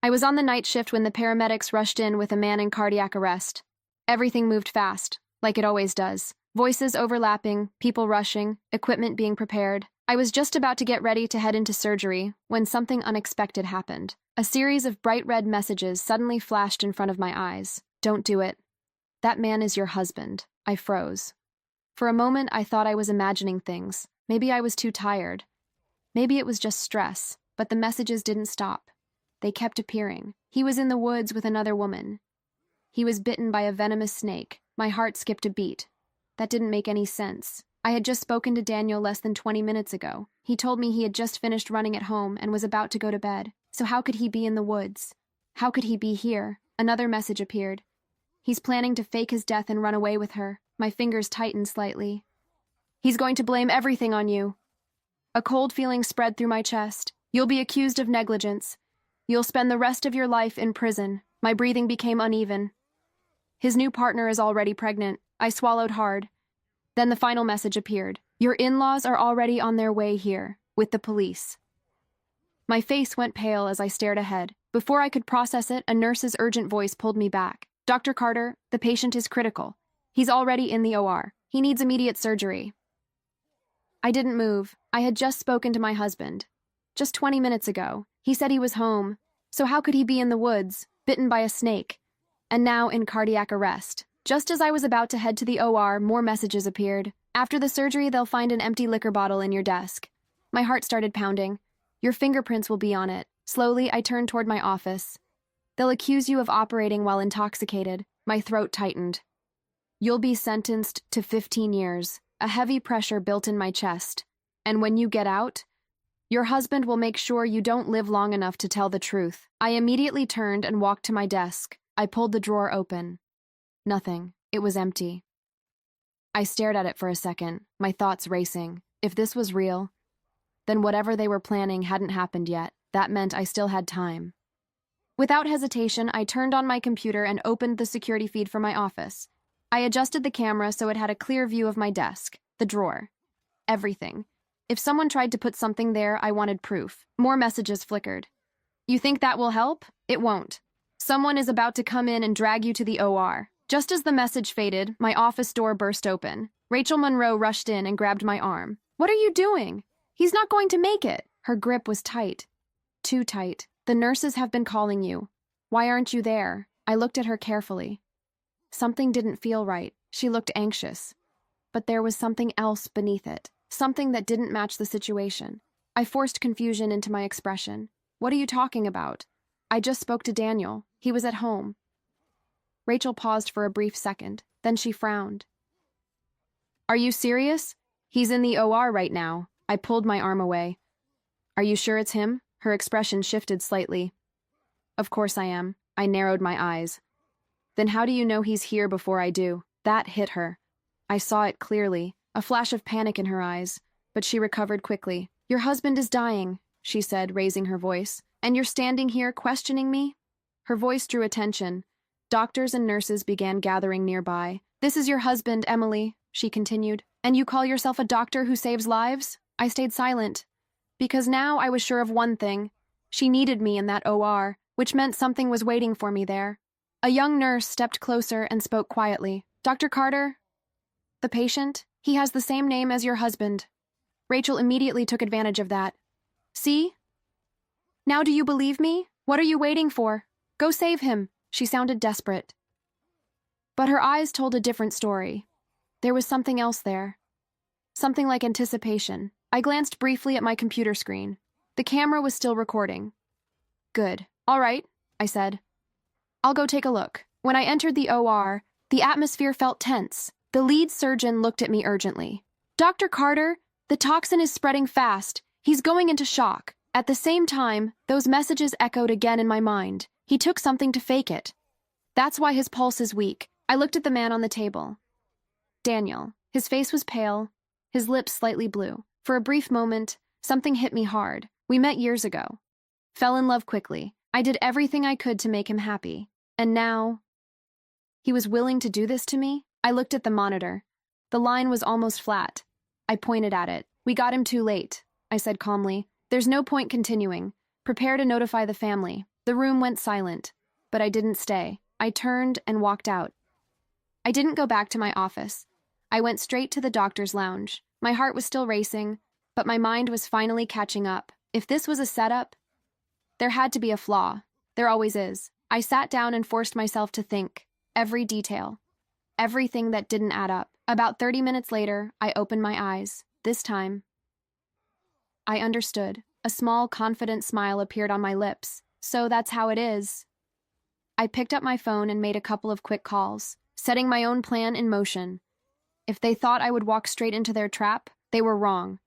I was on the night shift when the paramedics rushed in with a man in cardiac arrest. Everything moved fast, like it always does. Voices overlapping, people rushing, equipment being prepared. I was just about to get ready to head into surgery when something unexpected happened. A series of bright red messages suddenly flashed in front of my eyes. Don't do it. That man is your husband. I froze. For a moment, I thought I was imagining things. Maybe I was too tired. Maybe it was just stress, but the messages didn't stop. They kept appearing. He was in the woods with another woman. He was bitten by a venomous snake. My heart skipped a beat. That didn't make any sense. I had just spoken to Daniel less than 20 minutes ago. He told me he had just finished running at home and was about to go to bed. So how could he be in the woods? How could he be here? Another message appeared. He's planning to fake his death and run away with her. My fingers tightened slightly. He's going to blame everything on you. A cold feeling spread through my chest. You'll be accused of negligence. You'll spend the rest of your life in prison. My breathing became uneven. His new partner is already pregnant. I swallowed hard. Then the final message appeared. Your in-laws are already on their way here, with the police. My face went pale as I stared ahead. Before I could process it, a nurse's urgent voice pulled me back. Dr. Carter, the patient is critical. He's already in the OR. He needs immediate surgery. I didn't move. I had just spoken to my husband. Just 20 minutes ago. He said he was home. So how could he be in the woods, bitten by a snake? And now in cardiac arrest. Just as I was about to head to the OR, more messages appeared. After the surgery, they'll find an empty liquor bottle in your desk. My heart started pounding. Your fingerprints will be on it. Slowly, I turned toward my office. They'll accuse you of operating while intoxicated. My throat tightened. You'll be sentenced to 15 years. A heavy pressure built in my chest. And when you get out, your husband will make sure you don't live long enough to tell the truth. I immediately turned and walked to my desk. I pulled the drawer open. Nothing. It was empty. I stared at it for a second, my thoughts racing. If this was real, then whatever they were planning hadn't happened yet. That meant I still had time. Without hesitation, I turned on my computer and opened the security feed for my office. I adjusted the camera so it had a clear view of my desk, the drawer, everything. If someone tried to put something there, I wanted proof. More messages flickered. You think that will help? It won't. Someone is about to come in and drag you to the OR. Just as the message faded, my office door burst open. Rachel Monroe rushed in and grabbed my arm. What are you doing? He's not going to make it. Her grip was tight. Too tight. The nurses have been calling you. Why aren't you there? I looked at her carefully. Something didn't feel right. She looked anxious. But there was something else beneath it. Something that didn't match the situation. I forced confusion into my expression. What are you talking about? I just spoke to Daniel. He was at home. Rachel paused for a brief second. Then she frowned. Are you serious? He's in the OR right now. I pulled my arm away. Are you sure it's him? Her expression shifted slightly. Of course I am. I narrowed my eyes. Then how do you know he's here before I do? That hit her. I saw it clearly, a flash of panic in her eyes, but she recovered quickly. Your husband is dying, she said, raising her voice. And you're standing here questioning me? Her voice drew attention. Doctors and nurses began gathering nearby. This is your husband, Emily, she continued. And you call yourself a doctor who saves lives? I stayed silent. Because now I was sure of one thing. She needed me in that OR, which meant something was waiting for me there. A young nurse stepped closer and spoke quietly. Dr. Carter? The patient? He has the same name as your husband. Rachel immediately took advantage of that. See? Now do you believe me? What are you waiting for? Go save him. She sounded desperate. But her eyes told a different story. There was something else there. Something like anticipation. I glanced briefly at my computer screen. The camera was still recording. Good. All right, I said. I'll go take a look. When I entered the OR, the atmosphere felt tense. The lead surgeon looked at me urgently. Dr. Carter, the toxin is spreading fast. He's going into shock. At the same time, those messages echoed again in my mind. He took something to fake it. That's why his pulse is weak. I looked at the man on the table. Daniel. His face was pale, his lips slightly blue. For a brief moment, something hit me hard. We met years ago. Fell in love quickly. I did everything I could to make him happy. And now, he was willing to do this to me? I looked at the monitor. The line was almost flat. I pointed at it. We got him too late, I said calmly. There's no point continuing. Prepare to notify the family. The room went silent, but I didn't stay. I turned and walked out. I didn't go back to my office. I went straight to the doctor's lounge. My heart was still racing, but my mind was finally catching up. If this was a setup, there had to be a flaw. There always is. I sat down and forced myself to think. Every detail. Everything that didn't add up. About 30 minutes later, I opened my eyes. This time, I understood. A small, confident smile appeared on my lips. So that's how it is. I picked up my phone and made a couple of quick calls, setting my own plan in motion. If they thought I would walk straight into their trap, they were wrong.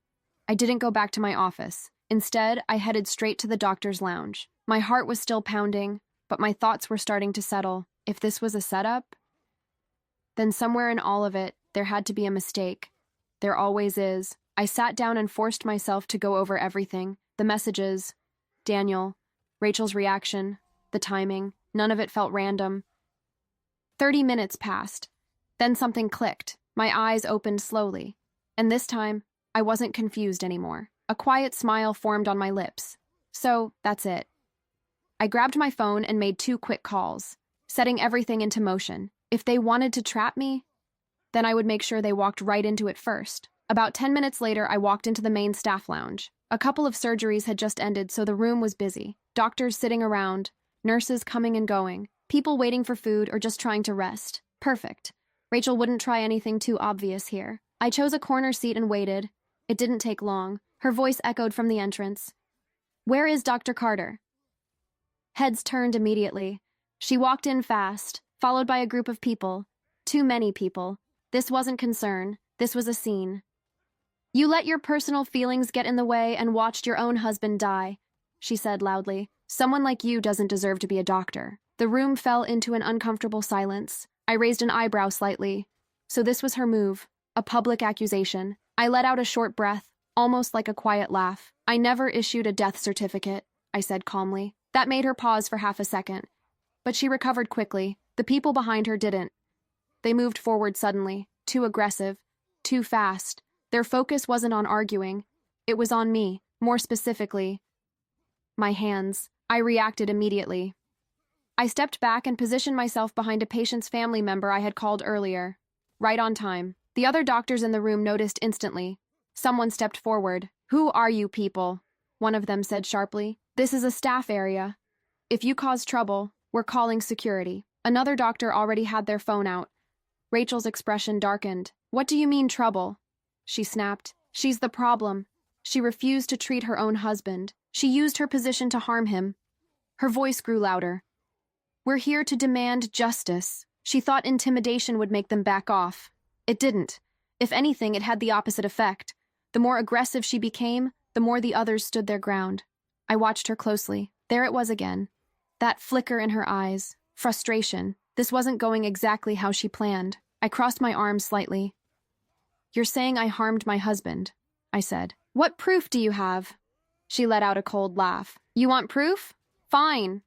I didn't go back to my office. Instead, I headed straight to the doctor's lounge. My heart was still pounding, but my thoughts were starting to settle. If this was a setup, then somewhere in all of it, there had to be a mistake. There always is. I sat down and forced myself to go over everything. The messages, Daniel, Rachel's reaction, the timing. None of it felt random. 30 minutes passed. Then something clicked. My eyes opened slowly. And this time, I wasn't confused anymore. A quiet smile formed on my lips. So, that's it. I grabbed my phone and made 2 quick calls, setting everything into motion. If they wanted to trap me, then I would make sure they walked right into it first. About 10 minutes later, I walked into the main staff lounge. A couple of surgeries had just ended, so the room was busy. Doctors sitting around, nurses coming and going, people waiting for food or just trying to rest. Perfect. Rachel wouldn't try anything too obvious here. I chose a corner seat and waited. It didn't take long. Her voice echoed from the entrance. "Where is Dr. Carter?" Heads turned immediately. She walked in fast, followed by a group of people. Too many people. This wasn't concern. This was a scene. "You let your personal feelings get in the way and watched your own husband die," she said loudly. "Someone like you doesn't deserve to be a doctor." The room fell into an uncomfortable silence. I raised an eyebrow slightly. So this was her move, a public accusation. I let out a short breath, almost like a quiet laugh. "I never issued a death certificate," I said calmly. That made her pause for half a second. But she recovered quickly. The people behind her didn't. They moved forward suddenly, too aggressive, too fast. Their focus wasn't on arguing. It was on me, more specifically, my hands. I reacted immediately. I stepped back and positioned myself behind a patient's family member I had called earlier. Right on time. The other doctors in the room noticed instantly. Someone stepped forward. "Who are you people?" one of them said sharply. "This is a staff area. If you cause trouble, we're calling security." Another doctor already had their phone out. Rachel's expression darkened. "What do you mean trouble?" she snapped. "She's the problem. She refused to treat her own husband. She used her position to harm him." Her voice grew louder. "We're here to demand justice." She thought intimidation would make them back off. It didn't. If anything, it had the opposite effect. The more aggressive she became, the more the others stood their ground. I watched her closely. There it was again. That flicker in her eyes. Frustration. This wasn't going exactly how she planned. I crossed my arms slightly. "You're saying I harmed my husband," I said. "What proof do you have?" She let out a cold laugh. "You want proof? Fine."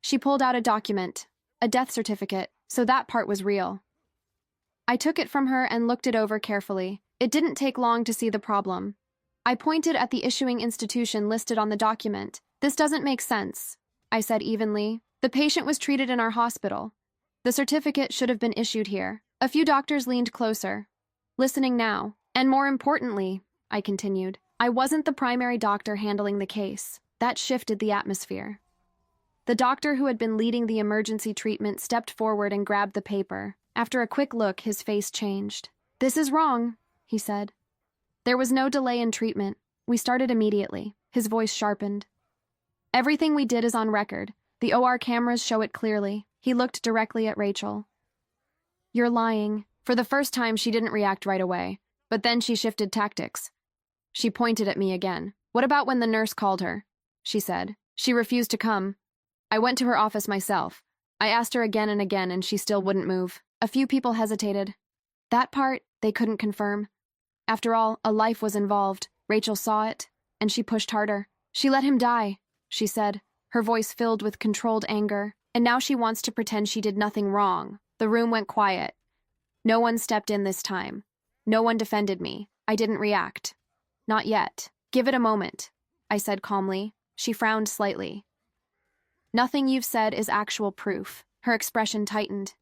She pulled out a document, a death certificate, so that part was real. I took it from her and looked it over carefully. It didn't take long to see the problem. I pointed at the issuing institution listed on the document. "This doesn't make sense," I said evenly. "The patient was treated in our hospital. The certificate should have been issued here." A few doctors leaned closer, listening now. "And more importantly," I continued, "I wasn't the primary doctor handling the case." That shifted the atmosphere. The doctor who had been leading the emergency treatment stepped forward and grabbed the paper. After a quick look, his face changed. "This is wrong," he said. "There was no delay in treatment. We started immediately." His voice sharpened. "Everything we did is on record. The OR cameras show it clearly." He looked directly at Rachel. "You're lying." For the first time, she didn't react right away, but then she shifted tactics. She pointed at me again. "What about when the nurse called her?" she said. "She refused to come. I went to her office myself. I asked her again and again, and she still wouldn't move." A few people hesitated. That part, they couldn't confirm. After all, a life was involved. Rachel saw it, and she pushed harder. "She let him die," she said, her voice filled with controlled anger. "And now she wants to pretend she did nothing wrong." The room went quiet. No one stepped in this time. No one defended me. I didn't react. "Not yet. Give it a moment," I said calmly. She frowned slightly. Nothing you've said is actual proof. Her expression tightened.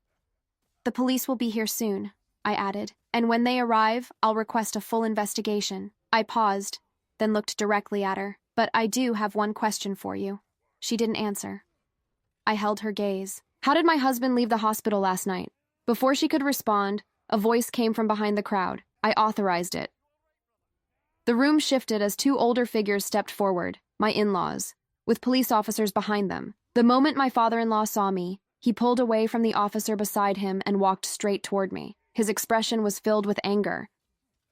The police will be here soon, I added, and when they arrive, I'll request a full investigation. I paused, then looked directly at her. But I do have one question for you. She didn't answer. I held her gaze. How did my husband leave the hospital last night? Before she could respond, a voice came from behind the crowd. I authorized it. The room shifted as two older figures stepped forward, my in-laws, with police officers behind them. The moment my father-in-law saw me, he pulled away from the officer beside him and walked straight toward me. His expression was filled with anger.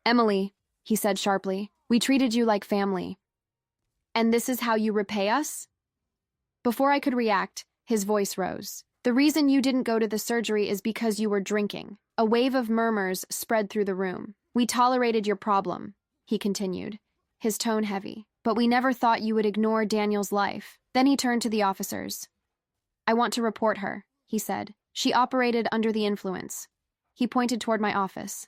"Emily," he said sharply, "we treated you like family. And this is how you repay us?" Before I could react, his voice rose. "The reason you didn't go to the surgery is because you were drinking." A wave of murmurs spread through the room. "We tolerated your problem," he continued, his tone heavy, "but we never thought you would ignore Daniel's life." Then he turned to the officers. "I want to report her," he said. "She operated under the influence." He pointed toward my office.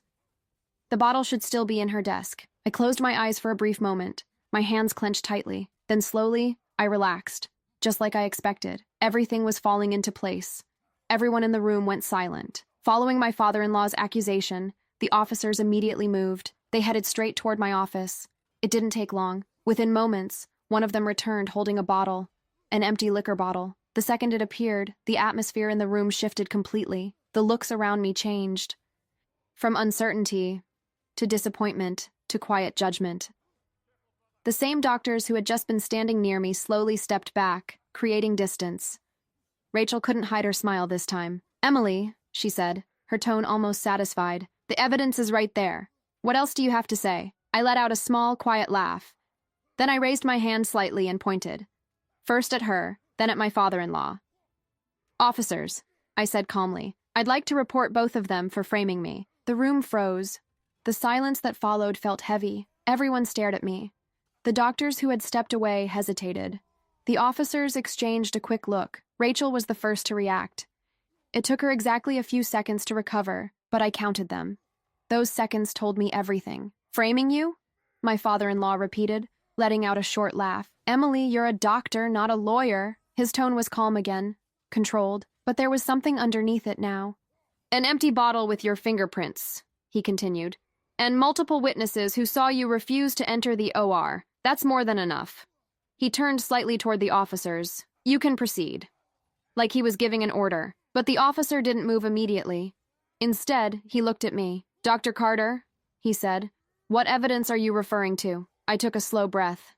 "The bottle should still be in her desk." I closed my eyes for a brief moment, my hands clenched tightly. Then slowly, I relaxed. Just like I expected, everything was falling into place. Everyone in the room went silent. Following my father-in-law's accusation, the officers immediately moved. They headed straight toward my office. It didn't take long. Within moments, one of them returned holding a bottle, an empty liquor bottle. The second it appeared, the atmosphere in the room shifted completely. The looks around me changed. From uncertainty, to disappointment, to quiet judgment. The same doctors who had just been standing near me slowly stepped back, creating distance. Rachel couldn't hide her smile this time. "Emily," she said, her tone almost satisfied, "the evidence is right there. What else do you have to say?" I let out a small, quiet laugh. Then I raised my hand slightly and pointed. First at her, then at my father-in-law. "Officers," I said calmly, "I'd like to report both of them for framing me." The room froze. The silence that followed felt heavy. Everyone stared at me. The doctors who had stepped away hesitated. The officers exchanged a quick look. Rachel was the first to react. It took her exactly a few seconds to recover, but I counted them. Those seconds told me everything. "Framing you?" my father-in-law repeated, letting out a short laugh. "Emily, you're a doctor, not a lawyer." His tone was calm again, controlled, but there was something underneath it now. "An empty bottle with your fingerprints," he continued, "and multiple witnesses who saw you refuse to enter the OR. That's more than enough." He turned slightly toward the officers. "You can proceed." Like he was giving an order, but the officer didn't move immediately. Instead, he looked at me. "Dr. Carter," he said, "what evidence are you referring to?" I took a slow breath.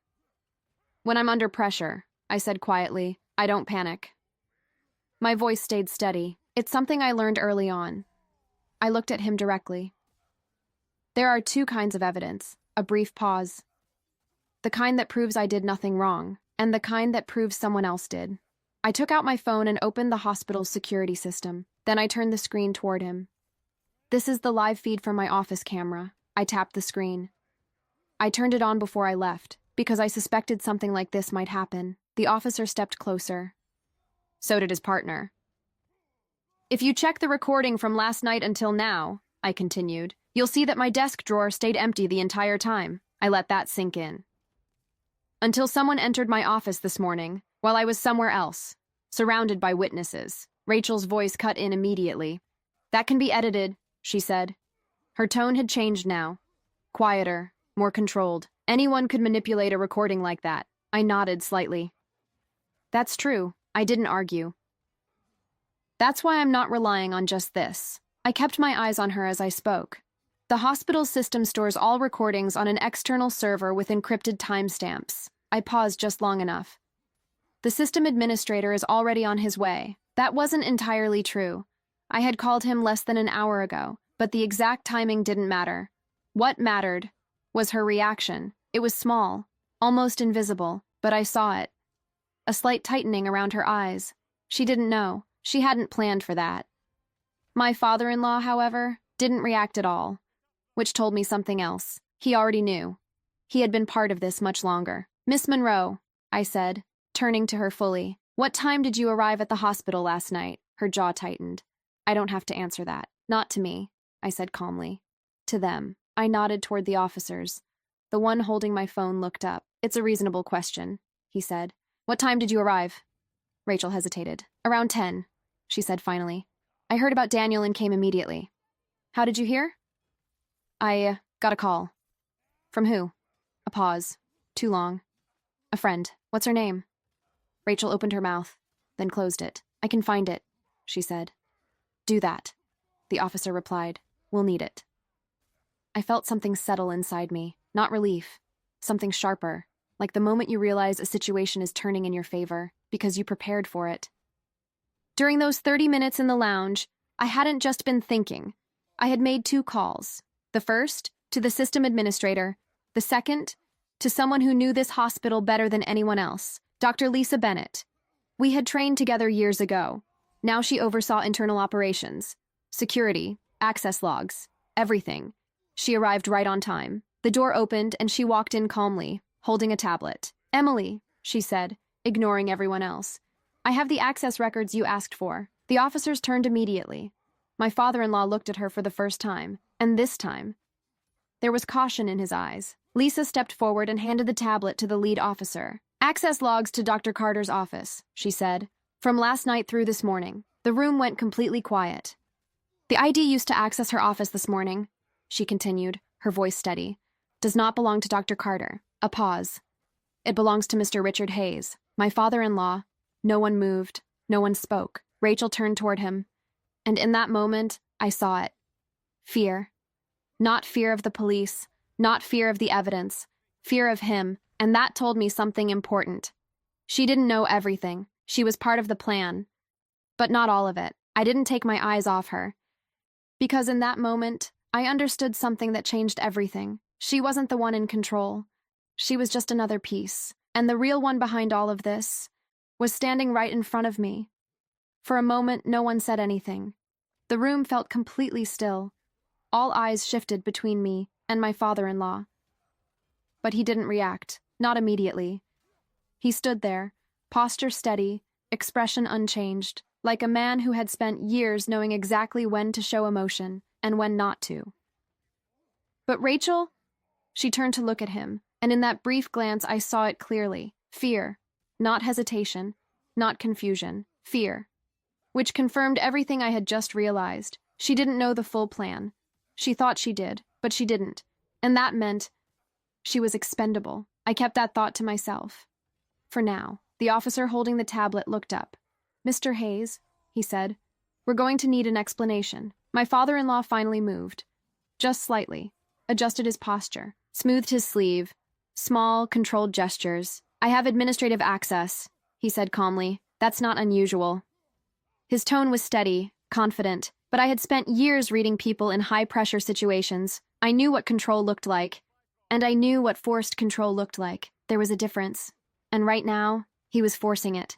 "When I'm under pressure," I said quietly, "I don't panic." My voice stayed steady. It's something I learned early on. I looked at him directly. "There are two kinds of evidence." A brief pause. "The kind that proves I did nothing wrong, and the kind that proves someone else did." I took out my phone and opened the hospital's security system. Then I turned the screen toward him. "This is the live feed from my office camera." I tapped the screen. I turned it on before I left, because I suspected something like this might happen. The officer stepped closer. So did his partner. "If you check the recording from last night until now," I continued, "you'll see that my desk drawer stayed empty the entire time." I let that sink in. "Until someone entered my office this morning, while I was somewhere else, surrounded by witnesses." Rachel's voice cut in immediately. "That can be edited," she said. Her tone had changed now. Quieter, more controlled. "Anyone could manipulate a recording like that." I nodded slightly. "That's true." I didn't argue. "That's why I'm not relying on just this." I kept my eyes on her as I spoke. "The hospital system stores all recordings on an external server with encrypted timestamps." I paused just long enough. "The system administrator is already on his way." That wasn't entirely true. I had called him less than an hour ago, but the exact timing didn't matter. What mattered was her reaction. It was small, almost invisible, but I saw it. A slight tightening around her eyes. She didn't know. She hadn't planned for that. My father-in-law, however, didn't react at all, which told me something else. He already knew. He had been part of this much longer. "Miss Monroe," I said, turning to her fully, "what time did you arrive at the hospital last night?" Her jaw tightened. "I don't have to answer that." "Not to me," I said calmly. "To them." I nodded toward the officers. The one holding my phone looked up. "It's a reasonable question," he said. "What time did you arrive?" Rachel hesitated. Around 10, she said finally. I heard about Daniel and came immediately. How did you hear? I got a call. From who? A pause. Too long. A friend. What's her name? Rachel opened her mouth, then closed it. I can find it, she said. Do that, the officer replied. We'll need it. I felt something settle inside me, not relief, something sharper, like the moment you realize a situation is turning in your favor because you prepared for it. During those 30 minutes in the lounge, I hadn't just been thinking. I had made 2 calls. The first, to the system administrator. The second, to someone who knew this hospital better than anyone else, Dr. Lisa Bennett. We had trained together years ago. Now she oversaw internal operations, security, access logs, everything. She arrived right on time. The door opened and she walked in calmly, holding a tablet. Emily, she said, ignoring everyone else. I have the access records you asked for. The officers turned immediately. My father-in-law looked at her for the first time, and this time, there was caution in his eyes. Lisa stepped forward and handed the tablet to the lead officer. Access logs to Dr. Carter's office, she said. From last night through this morning. The room went completely quiet. The ID used to access her office this morning, she continued, her voice steady, does not belong to Dr. Carter. A pause. It belongs to Mr. Richard Hayes, my father-in-law. No one moved. No one spoke. Rachel turned toward him. And in that moment, I saw it. Fear. Not fear of the police, not fear of the evidence, fear of him, and that told me something important. She didn't know everything. She was part of the plan. But not all of it. I didn't take my eyes off her. Because in that moment, I understood something that changed everything. She wasn't the one in control. She was just another piece. And the real one behind all of this was standing right in front of me. For a moment, no one said anything. The room felt completely still. All eyes shifted between me and my father-in-law. But he didn't react, not immediately. He stood there, posture steady, expression unchanged, like a man who had spent years knowing exactly when to show emotion and when not to. But Rachel? She turned to look at him, and in that brief glance I saw it clearly. Fear, not hesitation, not confusion, fear. Which confirmed everything I had just realized. She didn't know the full plan. She thought she did, but she didn't. And that meant she was expendable. I kept that thought to myself. For now, the officer holding the tablet looked up. Mr. Hayes, he said, we're going to need an explanation. My father-in-law finally moved. Just slightly. Adjusted his posture. Smoothed his sleeve. Small, controlled gestures. I have administrative access, he said calmly. That's not unusual. His tone was steady, confident, but I had spent years reading people in high-pressure situations. I knew what control looked like, and I knew what forced control looked like. There was a difference, and right now, he was forcing it.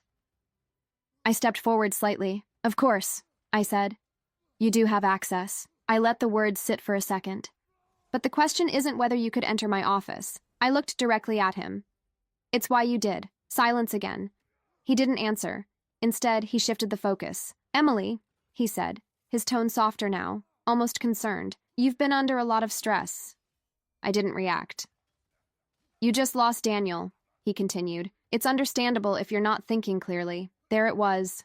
I stepped forward slightly. Of course, I said. You do have access. I let the words sit for a second. But the question isn't whether you could enter my office. I looked directly at him. It's why you did. Silence again. He didn't answer. Instead, he shifted the focus. Emily, he said, his tone softer now, almost concerned. You've been under a lot of stress. I didn't react. You just lost Daniel, he continued. It's understandable if you're not thinking clearly. There it was.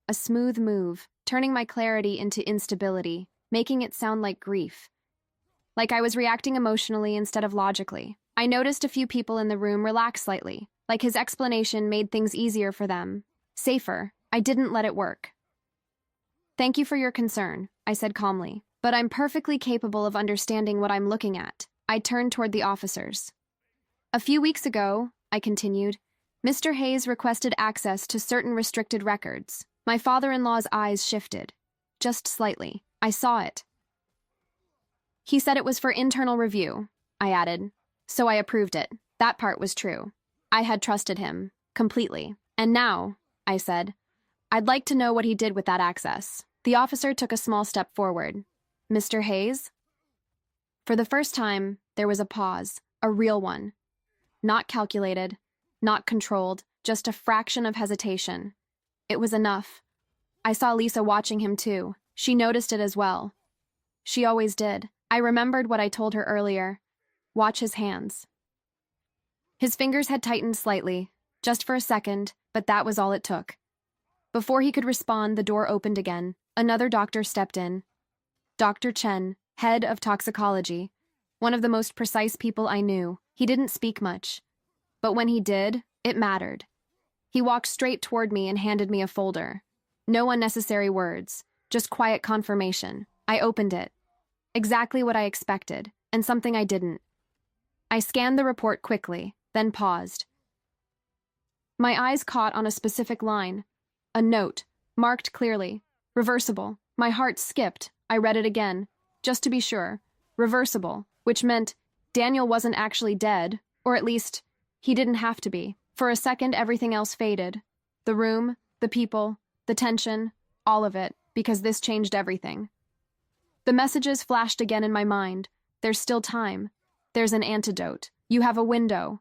A smooth move, turning my clarity into instability, making it sound like grief. Like I was reacting emotionally instead of logically. I noticed a few people in the room relax slightly, like his explanation made things easier for them. Safer. I didn't let it work. Thank you for your concern, I said calmly, but I'm perfectly capable of understanding what I'm looking at. I turned toward the officers. A few weeks ago, I continued, Mr. Hayes requested access to certain restricted records. My father-in-law's eyes shifted. Just slightly. I saw it. He said it was for internal review, I added. So I approved it. That part was true. I had trusted him. Completely. And now, I said, I'd like to know what he did with that access. The officer took a small step forward. Mr. Hayes? For the first time, there was a pause. A real one. Not calculated. Not controlled. Just a fraction of hesitation. It was enough. I saw Lisa watching him too. She noticed it as well. She always did. I remembered what I told her earlier. Watch his hands. His fingers had tightened slightly, just for a second, but that was all it took. Before he could respond, the door opened again. Another doctor stepped in. Dr. Chen, head of toxicology. One of the most precise people I knew. He didn't speak much. But when he did, it mattered. He walked straight toward me and handed me a folder. No unnecessary words, just quiet confirmation. I opened it. Exactly what I expected, and something I didn't. I scanned the report quickly, then paused. My eyes caught on a specific line. A note, marked clearly. Reversible. My heart skipped. I read it again, just to be sure. Reversible, which meant Daniel wasn't actually dead, or at least, he didn't have to be. For a second, everything else faded. The room, the people, the tension, all of it, because this changed everything. The messages flashed again in my mind. There's still time. There's an antidote. You have a window.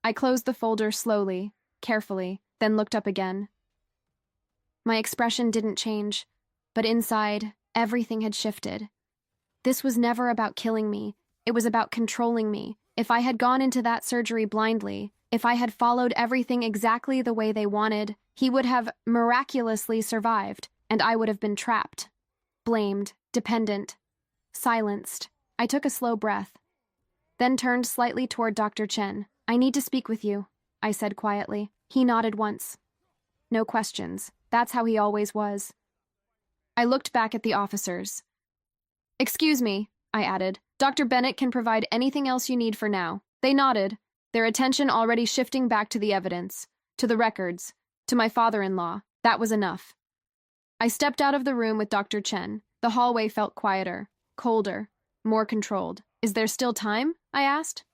I closed the folder slowly, carefully, then looked up again. My expression didn't change, but inside, everything had shifted. This was never about killing me. It was about controlling me. If I had gone into that surgery blindly, if I had followed everything exactly the way they wanted, he would have miraculously survived, and I would have been trapped, blamed, dependent, silenced. I took a slow breath, then turned slightly toward Dr. Chen. I need to speak with you, I said quietly. He nodded once. No questions. That's how he always was. I looked back at the officers. Excuse me, I added. Dr. Bennett can provide anything else you need for now. They nodded, their attention already shifting back to the evidence, to the records, to my father-in-law. That was enough. I stepped out of the room with Dr. Chen. The hallway felt quieter, colder, more controlled. Is there still time? I asked.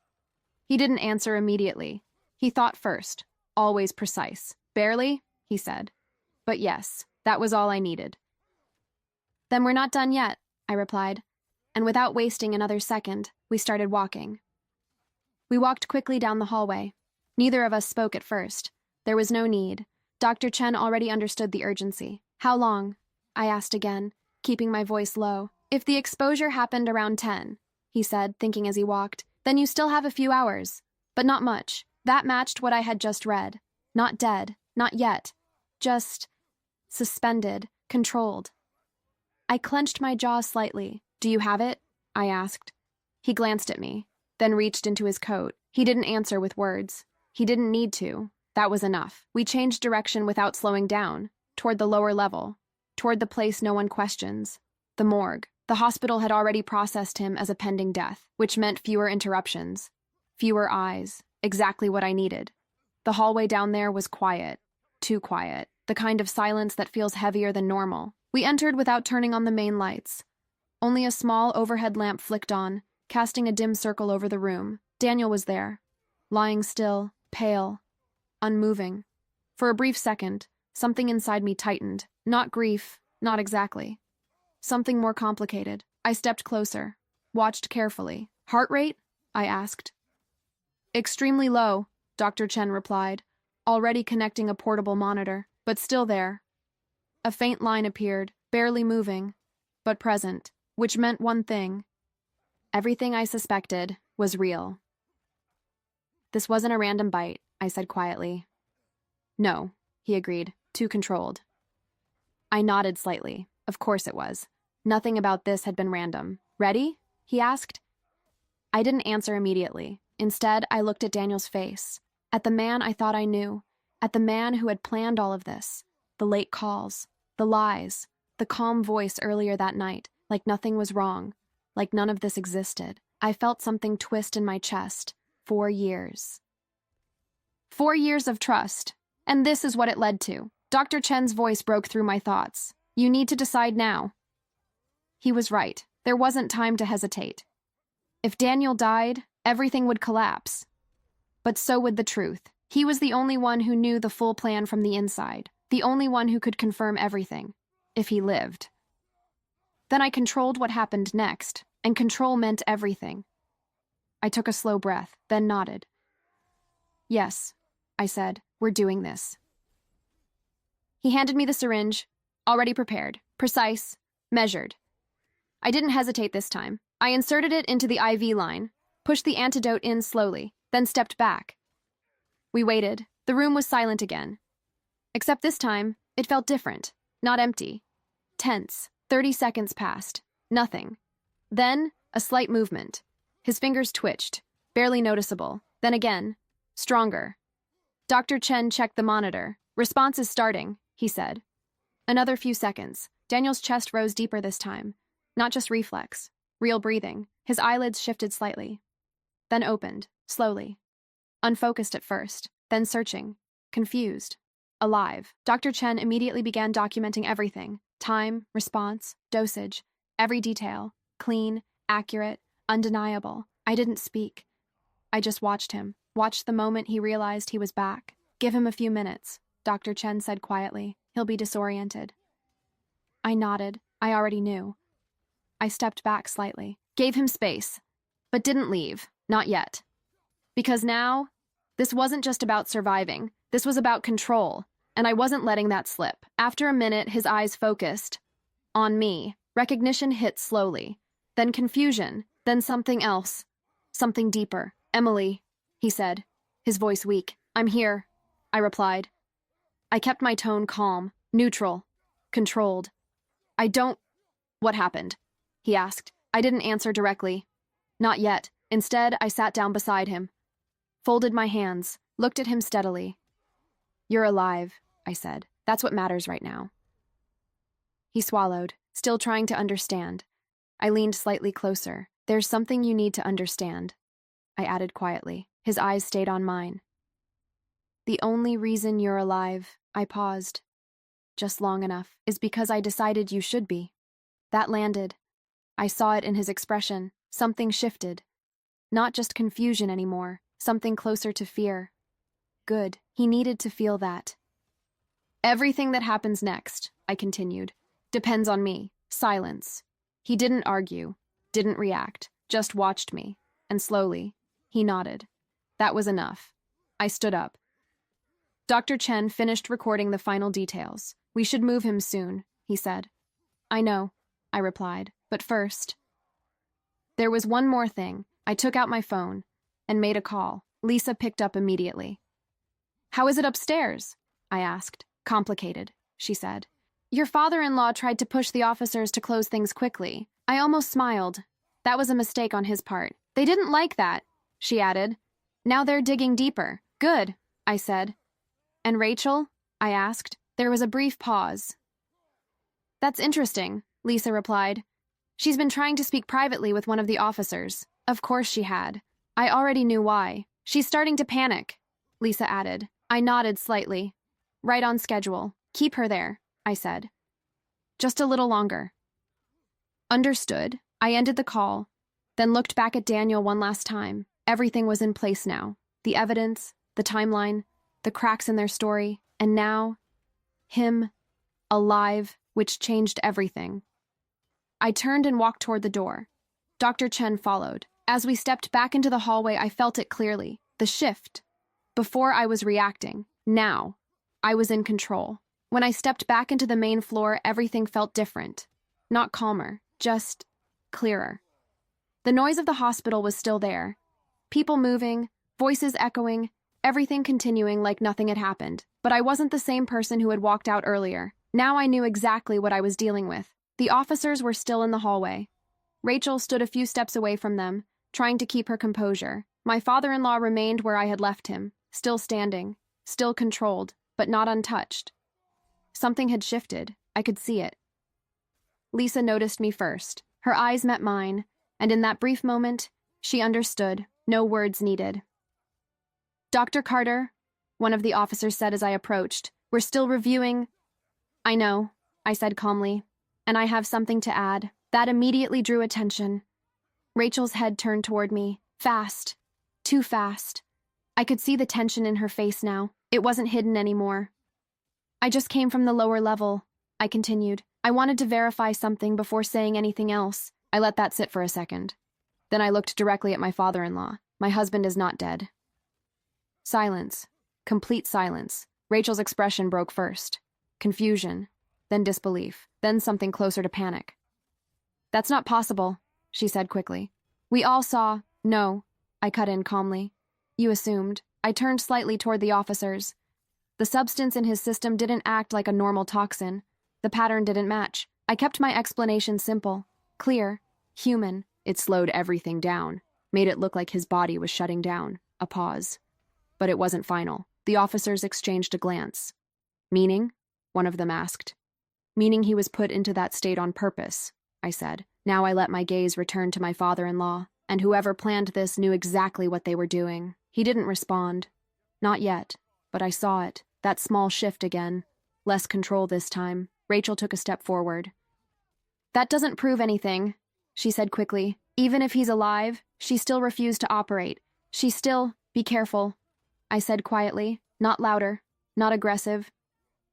He didn't answer immediately. He thought first, always precise. Barely, he said. But yes, that was all I needed. Then we're not done yet, I replied, and without wasting another second, we started walking. We walked quickly down the hallway. Neither of us spoke at first. There was no need. Dr. Chen already understood the urgency. How long? I asked again, keeping my voice low. If the exposure happened around 10, he said, thinking as he walked, then you still have a few hours. But not much. That matched what I had just read. Not dead. Not yet. Just suspended, controlled. I clenched my jaw slightly. Do you have it? I asked. He glanced at me, then reached into his coat. He didn't answer with words. He didn't need to. That was enough. We changed direction without slowing down, toward the lower level, toward the place no one questions, the morgue. The hospital had already processed him as a pending death, which meant fewer interruptions, fewer eyes, exactly what I needed. The hallway down there was quiet, too quiet, the kind of silence that feels heavier than normal. We entered without turning on the main lights. Only a small overhead lamp flicked on, casting a dim circle over the room. Daniel was there, lying still, pale, unmoving. For a brief second, something inside me tightened. Not grief, not exactly. Something more complicated. I stepped closer, watched carefully. Heart rate? I asked. Extremely low, Dr. Chen replied, already connecting a portable monitor, but still there. A faint line appeared, barely moving, but present, which meant one thing. Everything I suspected was real. This wasn't a random bite, I said quietly. No, he agreed, too controlled. I nodded slightly. Of course it was. Nothing about this had been random. Ready? He asked. I didn't answer immediately. Instead, I looked at Daniel's face, at the man I thought I knew, at the man who had planned all of this, the late calls, the lies, the calm voice earlier that night, like nothing was wrong, like none of this existed. I felt something twist in my chest. 4 years. 4 years of trust. And this is what it led to. Dr. Chen's voice broke through my thoughts. You need to decide now. He was right. There wasn't time to hesitate. If Daniel died, everything would collapse. But so would the truth. He was the only one who knew the full plan from the inside, the only one who could confirm everything, if he lived. Then I controlled what happened next, and control meant everything. I took a slow breath, then nodded. Yes, I said, we're doing this. He handed me the syringe, already prepared, precise, measured. I didn't hesitate this time. I inserted it into the IV line, pushed the antidote in slowly, then stepped back. We waited. The room was silent again. Except this time, It felt different, not empty. Tense. 30 seconds passed. Nothing. Then, a slight movement. His fingers twitched, barely noticeable. Then again, stronger. Dr. Chen checked the monitor. Response is starting, he said. Another few seconds. Daniel's chest rose deeper this time. Not just reflex. Real breathing. His eyelids shifted slightly. Then opened, slowly. Unfocused at first, then searching. Confused. Alive. Dr. Chen immediately began documenting everything. Time, response, dosage, every detail. Clean, accurate, undeniable. I didn't speak. I just watched him. Watched the moment he realized he was back. Give him a few minutes, Dr. Chen said quietly. He'll be disoriented. I nodded. I already knew. I stepped back slightly. Gave him space. But didn't leave. Not yet. Because now, this wasn't just about surviving. This was about control. And I wasn't letting that slip. After a minute, his eyes focused. On me. Recognition hit slowly. Then confusion. Then something else. Something deeper. Emily, he said, his voice weak. I'm here, I replied. I kept my tone calm, neutral, controlled. What happened? He asked. I didn't answer directly. Not yet. Instead, I sat down beside him. Folded my hands, looked at him steadily. You're alive, I said. That's what matters right now. He swallowed, still trying to understand. I leaned slightly closer. There's something you need to understand, I added quietly. His eyes stayed on mine. The only reason you're alive, I paused, just long enough, is because I decided you should be. That landed. I saw it in his expression. Something shifted. Not just confusion anymore, something closer to fear. Good. He needed to feel that. Everything that happens next, I continued, depends on me. Silence. He didn't argue, didn't react, just watched me. And slowly, he nodded. That was enough. I stood up. Dr. Chen finished recording the final details. We should move him soon, he said. I know, I replied, but first. There was one more thing. I took out my phone and made a call. Lisa picked up immediately. How is it upstairs? I asked. Complicated, she said. Your father-in-law tried to push the officers to close things quickly. I almost smiled. That was a mistake on his part. They didn't like that, she added. Now they're digging deeper. Good, I said. And Rachel? I asked. There was a brief pause. That's interesting, Lisa replied. She's been trying to speak privately with one of the officers. Of course she had. I already knew why. She's starting to panic, Lisa added. I nodded slightly. Right on schedule. Keep her there, I said. Just a little longer. Understood. I ended the call, then looked back at Daniel one last time. Everything was in place now. The evidence, the timeline, the cracks in their story, and now, him, alive, which changed everything. I turned and walked toward the door. Dr. Chen followed. As we stepped back into the hallway, I felt it clearly. The shift. Before I was reacting. Now, I was in control. When I stepped back into the main floor, everything felt different. Not calmer, just clearer. The noise of the hospital was still there. People moving, voices echoing, everything continuing like nothing had happened. But I wasn't the same person who had walked out earlier. Now I knew exactly what I was dealing with. The officers were still in the hallway. Rachel stood a few steps away from them, trying to keep her composure. My father-in-law remained where I had left him, still standing, still controlled, but not untouched. Something had shifted. I could see it. Lisa noticed me first. Her eyes met mine, and in that brief moment, she understood. No words needed. Dr. Carter, one of the officers said as I approached, we're still reviewing. I know, I said calmly, and I have something to add. That immediately drew attention. Rachel's head turned toward me, fast, too fast. I could see the tension in her face now. It wasn't hidden anymore. I just came from the lower level, I continued. I wanted to verify something before saying anything else. I let that sit for a second. Then I looked directly at my father-in-law. My husband is not dead. Silence. Complete silence. Rachel's expression broke first. Confusion. Then disbelief. Then something closer to panic. That's not possible, she said quickly. We all saw. No, I cut in calmly. You assumed. I turned slightly toward the officers. The substance in his system didn't act like a normal toxin. The pattern didn't match. I kept my explanation simple, clear, human. It slowed everything down, made it look like his body was shutting down. A pause. But it wasn't final. The officers exchanged a glance. Meaning? One of them asked. Meaning he was put into that state on purpose, I said. Now I let my gaze return to my father-in-law, and whoever planned this knew exactly what they were doing. He didn't respond. Not yet, but I saw it. That small shift again. Less control this time. Rachel took a step forward. That doesn't prove anything, she said quickly. Even if he's alive, she still refused to operate. She still, be careful, I said quietly, not louder, not aggressive.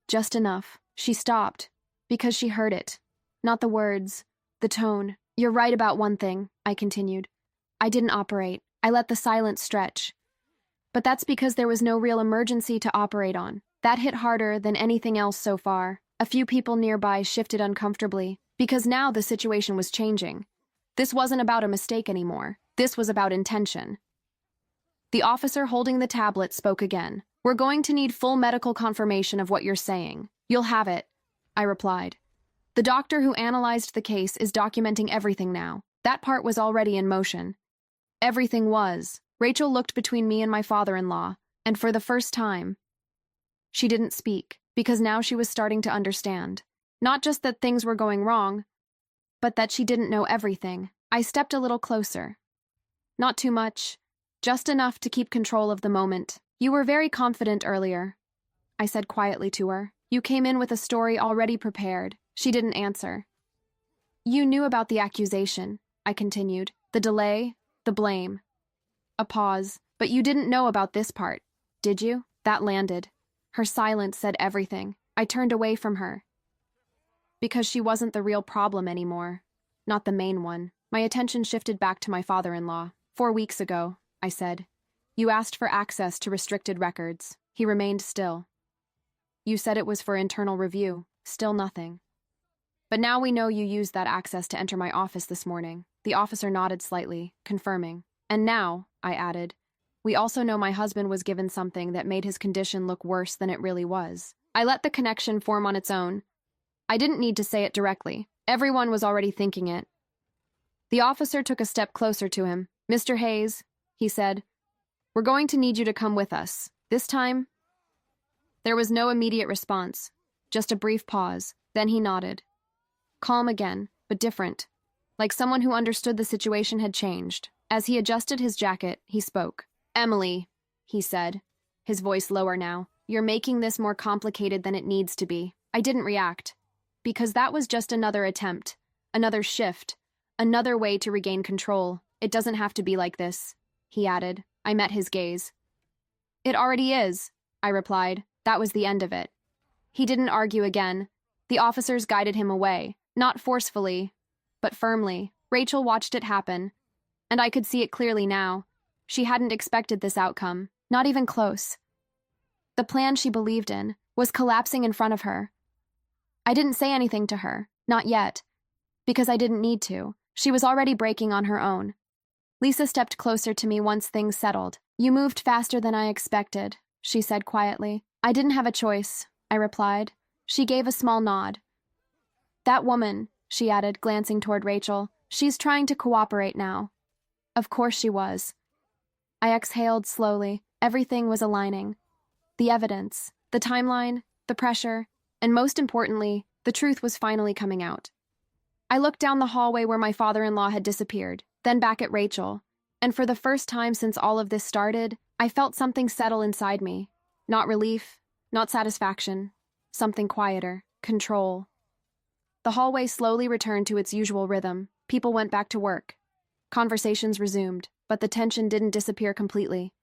Just enough. She stopped, because she heard it. Not the words, the tone. You're right about one thing, I continued. I didn't operate. I let the silence stretch. But that's because there was no real emergency to operate on. That hit harder than anything else so far. A few people nearby shifted uncomfortably, because now the situation was changing. This wasn't about a mistake anymore. This was about intention. The officer holding the tablet spoke again. We're going to need full medical confirmation of what you're saying. You'll have it, I replied. The doctor who analyzed the case is documenting everything now. That part was already in motion. Everything was. Rachel looked between me and my father-in-law, and for the first time, she didn't speak, because now she was starting to understand. Not just that things were going wrong, but that she didn't know everything. I stepped a little closer. Not too much, just enough to keep control of the moment. You were very confident earlier, I said quietly to her. You came in with a story already prepared. She didn't answer. You knew about the accusation, I continued. The delay, the blame. A pause. But you didn't know about this part, did you? That landed. Her silence said everything. I turned away from her. Because she wasn't the real problem anymore. Not the main one. My attention shifted back to my father-in-law. 4 weeks ago, I said. You asked for access to restricted records. He remained still. You said it was for internal review. Still nothing. But now we know you used that access to enter my office this morning. The officer nodded slightly, confirming. And now, I added, we also know my husband was given something that made his condition look worse than it really was. I let the connection form on its own. I didn't need to say it directly. Everyone was already thinking it. The officer took a step closer to him. Mr. Hayes, he said, we're going to need you to come with us. This time, there was no immediate response, just a brief pause. Then he nodded. Calm again, but different, like someone who understood the situation had changed. As he adjusted his jacket, he spoke. Emily, he said, his voice lower now, you're making this more complicated than it needs to be. I didn't react, because that was just another attempt, another shift, another way to regain control. It doesn't have to be like this, he added. I met his gaze. It already is, I replied. That was the end of it. He didn't argue again. The officers guided him away, not forcefully, but firmly. Rachel watched it happen, and I could see it clearly now. She hadn't expected this outcome, not even close. The plan she believed in was collapsing in front of her. I didn't say anything to her, not yet, because I didn't need to. She was already breaking on her own. Lisa stepped closer to me once things settled. You moved faster than I expected, she said quietly. I didn't have a choice, I replied. She gave a small nod. That woman, she added, glancing toward Rachel, she's trying to cooperate now. Of course she was. I exhaled slowly. Everything was aligning. The evidence, the timeline, the pressure, and most importantly, the truth was finally coming out. I looked down the hallway where my father-in-law had disappeared, then back at Rachel, and for the first time since all of this started, I felt something settle inside me. Not relief, not satisfaction, something quieter, control. The hallway slowly returned to its usual rhythm. People went back to work. Conversations resumed, but the tension didn't disappear completely.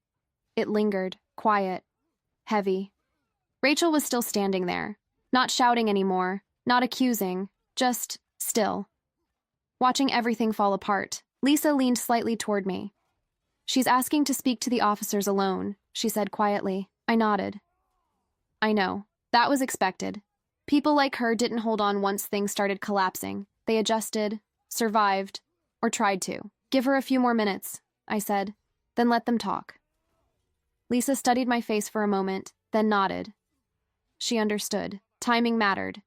It lingered, quiet, heavy. Rachel was still standing there, not shouting anymore, not accusing, just still. Watching everything fall apart, Lisa leaned slightly toward me. She's asking to speak to the officers alone, she said quietly. I nodded. I know. That was expected. People like her didn't hold on once things started collapsing. They adjusted, survived, or tried to. Give her a few more minutes, I said, then let them talk. Lisa studied my face for a moment, then nodded. She understood. Timing mattered.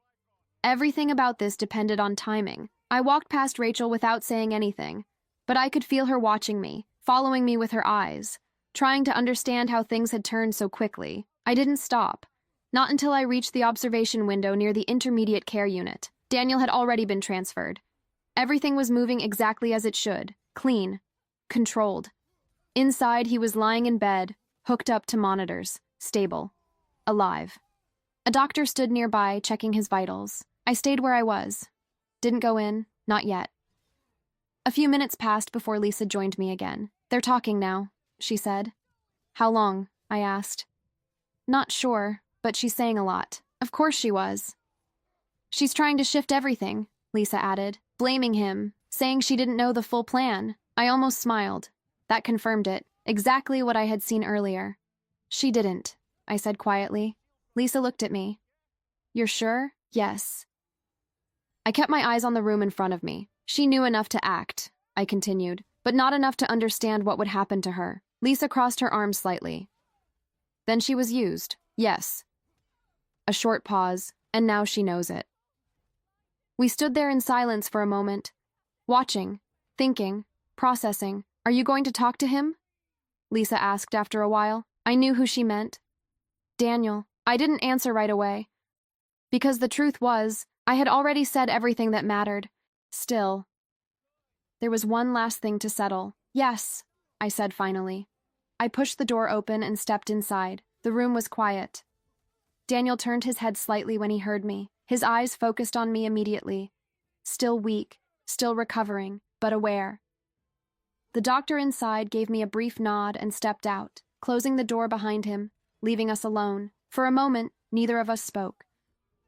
Everything about this depended on timing. I walked past Rachel without saying anything, but I could feel her watching me, following me with her eyes, trying to understand how things had turned so quickly. I didn't stop. Not until I reached the observation window near the intermediate care unit. Daniel had already been transferred. Everything was moving exactly as it should. Clean. Controlled. Inside, he was lying in bed, hooked up to monitors. Stable. Alive. A doctor stood nearby, checking his vitals. I stayed where I was. Didn't go in, not yet. A few minutes passed before Lisa joined me again. "They're talking now," she said. "How long?" I asked. "Not sure, but she's saying a lot." Of course she was. "She's trying to shift everything," Lisa added, blaming him, saying she didn't know the full plan. I almost smiled. That confirmed it, exactly what I had seen earlier. "She didn't," I said quietly. Lisa looked at me. "You're sure?" "Yes." I kept my eyes on the room in front of me. She knew enough to act, I continued, but not enough to understand what would happen to her. Lisa crossed her arms slightly. "Then she was used, yes." A short pause, and now she knows it. We stood there in silence for a moment, watching, thinking, processing. "Are you going to talk to him?" Lisa asked after a while. I knew who she meant. Daniel. I didn't answer right away. Because the truth was, I had already said everything that mattered. Still, there was one last thing to settle. "Yes," I said finally. I pushed the door open and stepped inside. The room was quiet. Daniel turned his head slightly when he heard me. His eyes focused on me immediately. Still weak, still recovering, but aware. The doctor inside gave me a brief nod and stepped out, closing the door behind him, leaving us alone. For a moment, neither of us spoke.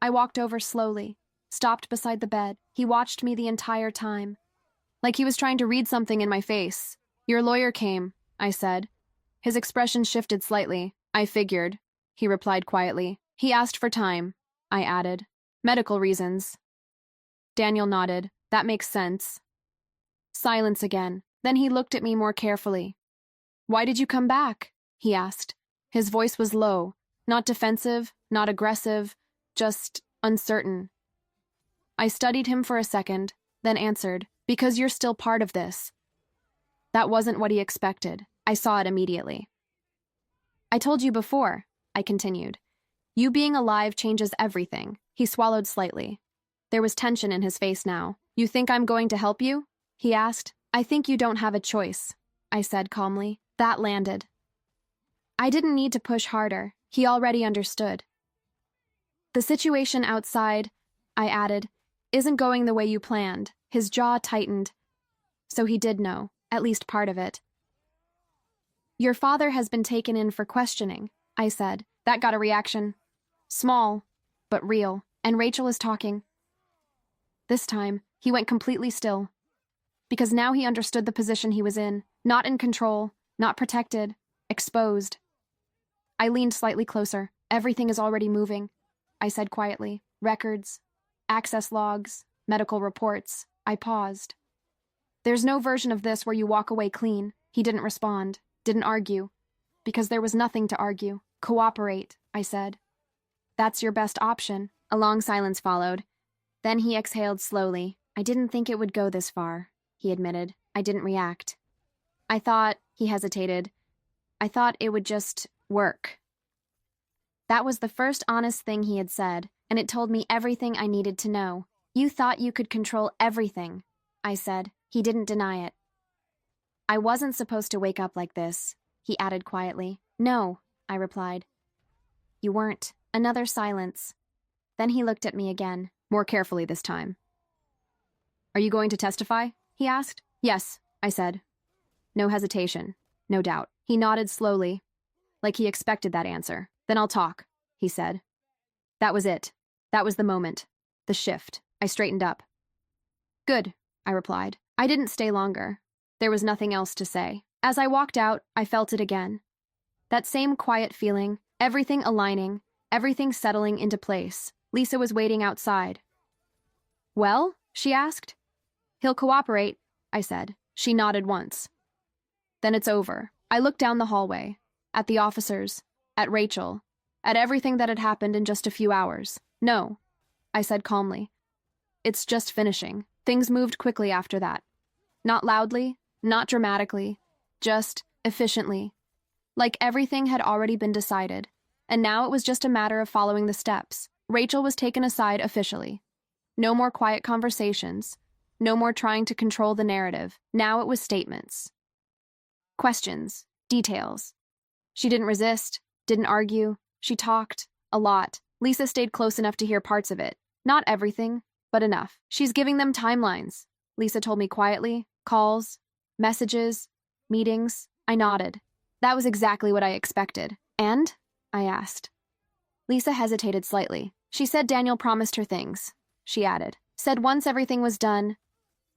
I walked over slowly, stopped beside the bed. He watched me the entire time, like he was trying to read something in my face. "Your lawyer came," I said. His expression shifted slightly. "I figured," he replied quietly. "He asked for time," I added. "Medical reasons." Daniel nodded. "That makes sense." Silence again. Then he looked at me more carefully. "Why did you come back?" he asked. His voice was low, not defensive, not aggressive, just uncertain. I studied him for a second, then answered, "Because you're still part of this." That wasn't what he expected. I saw it immediately. "I told you before," I continued. "You being alive changes everything." He swallowed slightly. There was tension in his face now. "You think I'm going to help you?" he asked. "I think you don't have a choice," I said calmly. That landed. I didn't need to push harder. He already understood. "The situation outside," I added, "isn't going the way you planned." His jaw tightened. So he did know, at least part of it. "Your father has been taken in for questioning," I said. That got a reaction. Small, but real, and Rachel is talking. This time, he went completely still. Because now he understood the position he was in. Not in control, not protected, exposed. I leaned slightly closer. "Everything is already moving," I said quietly. "Records, access logs, medical reports." I paused. "There's no version of this where you walk away clean." He didn't respond, didn't argue, because there was nothing to argue. "Cooperate," I said. "That's your best option." A long silence followed. Then he exhaled slowly. "I didn't think it would go this far," he admitted. I didn't react. "I thought," he hesitated, "I thought it would just work." That was the first honest thing he had said, and it told me everything I needed to know. "You thought you could control everything," I said. He didn't deny it. "I wasn't supposed to wake up like this," he added quietly. "No," I replied. "You weren't." Another silence. Then he looked at me again, more carefully this time. "Are you going to testify?" he asked. "Yes," I said. No hesitation, no doubt. He nodded slowly, like he expected that answer. "Then I'll talk," he said. That was it. That was the moment. The shift. I straightened up. "Good," I replied. I didn't stay longer. There was nothing else to say. As I walked out, I felt it again. That same quiet feeling, everything aligning, everything settling into place. Lisa was waiting outside. "Well?" she asked. "He'll cooperate," I said. She nodded once. "Then it's over." I looked down the hallway, at the officers, at Rachel, at everything that had happened in just a few hours. No, I said calmly. It's just finishing. Things moved quickly after that. Not loudly, not dramatically, just efficiently. Like everything had already been decided, and now it was just a matter of following the steps. Rachel was taken aside officially. No more quiet conversations. No more trying to control the narrative. Now it was statements. Questions. Details. She didn't resist, didn't argue. She talked. A lot. Lisa stayed close enough to hear parts of it. Not everything, but enough. She's giving them timelines, Lisa told me quietly. Calls, messages, meetings. I nodded. That was exactly what I expected. And? I asked. Lisa hesitated slightly. She said Daniel promised her things, she added. Said once everything was done,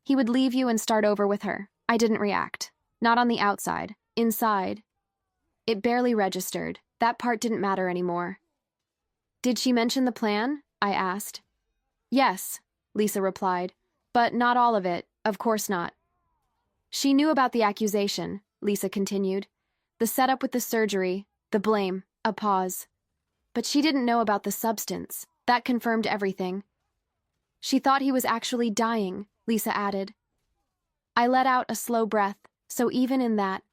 he would leave you and start over with her. I didn't react. Not on the outside. Inside. It barely registered. That part didn't matter anymore. Did she mention the plan? I asked. Yes, Lisa replied. But not all of it. Of course not. She knew about the accusation, Lisa continued. The setup with the surgery, the blame, a pause. But she didn't know about the substance. That confirmed everything. She thought he was actually dying, Lisa added. I let out a slow breath, so even in that,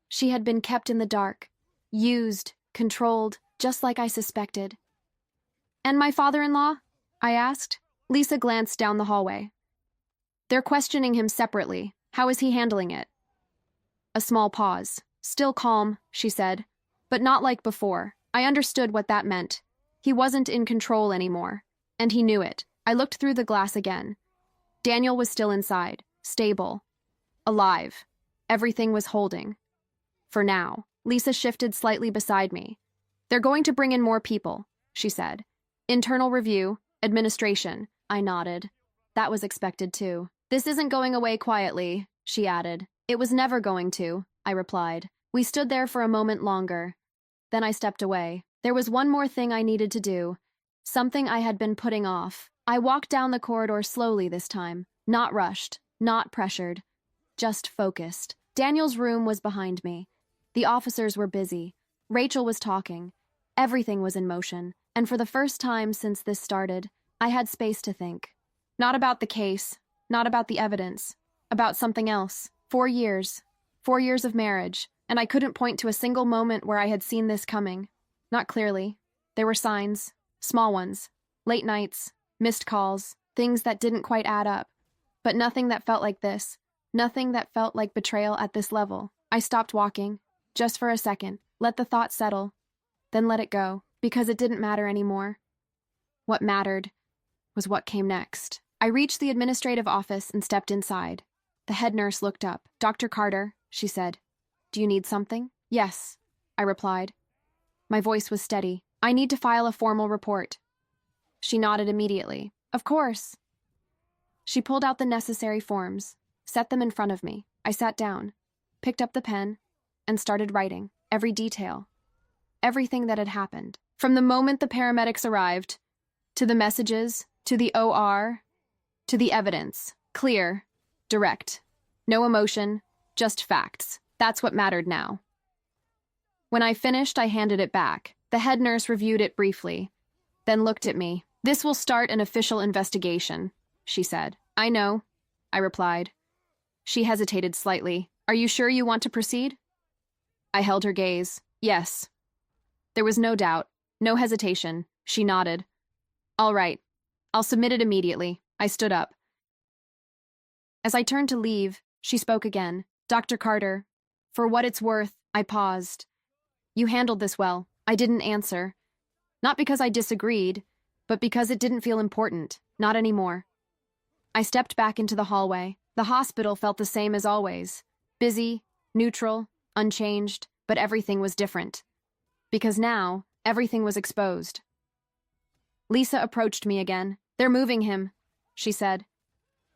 she had been kept in the dark, used, controlled, just like I suspected. And my father-in-law? I asked. Lisa glanced down the hallway. They're questioning him separately. How is he handling it? A small pause. Still calm, she said, but not like before. I understood what that meant. He wasn't in control anymore, and he knew it. I looked through the glass again. Daniel was still inside, stable, alive. Everything was holding. For now. Lisa shifted slightly beside me. They're going to bring in more people, she said. Internal review, administration. I nodded. That was expected too. This isn't going away quietly, she added. It was never going to, I replied. We stood there for a moment longer. Then I stepped away. There was one more thing I needed to do. Something I had been putting off. I walked down the corridor slowly this time. Not rushed, not pressured. Just focused. Daniel's room was behind me. The officers were busy. Rachel was talking. Everything was in motion. And for the first time since this started, I had space to think. Not about the case, not about the evidence, about something else. 4 years. 4 years of marriage, and I couldn't point to a single moment where I had seen this coming. Not clearly. There were signs, small ones, late nights, missed calls, things that didn't quite add up. But nothing that felt like this. Nothing that felt like betrayal at this level. I stopped walking, just for a second, let the thought settle, then let it go, because it didn't matter anymore. What mattered was what came next. I reached the administrative office and stepped inside. The head nurse looked up. Dr. Carter, she said. Do you need something? Yes, I replied. My voice was steady. I need to file a formal report. She nodded immediately. Of course. She pulled out the necessary forms, set them in front of me. I sat down, picked up the pen, and started writing. Every detail. Everything that had happened. From the moment the paramedics arrived, to the messages, to the OR, to the evidence. Clear, direct. No emotion, just facts. That's what mattered now. When I finished, I handed it back. The head nurse reviewed it briefly, then looked at me. This will start an official investigation, she said. I know, I replied. She hesitated slightly. Are you sure you want to proceed? I held her gaze. Yes. There was no doubt, no hesitation. She nodded. All right. I'll submit it immediately. I stood up. As I turned to leave, she spoke again. Dr. Carter, for what it's worth, I paused. You handled this well. I didn't answer. Not because I disagreed, but because it didn't feel important. Not anymore. I stepped back into the hallway. The hospital felt the same as always. Busy, neutral, unchanged, but everything was different. Because now, everything was exposed. Lisa approached me again. They're moving him, she said.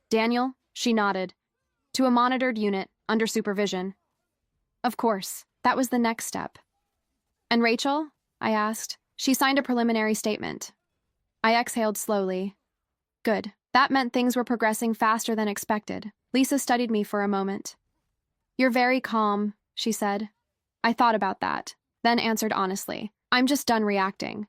Daniel? She nodded. To a monitored unit, under supervision. Of course, that was the next step. And Rachel? I asked. She signed a preliminary statement. I exhaled slowly. Good. That meant things were progressing faster than expected. Lisa studied me for a moment. You're very calm, she said. I thought about that, then answered honestly. I'm just done reacting.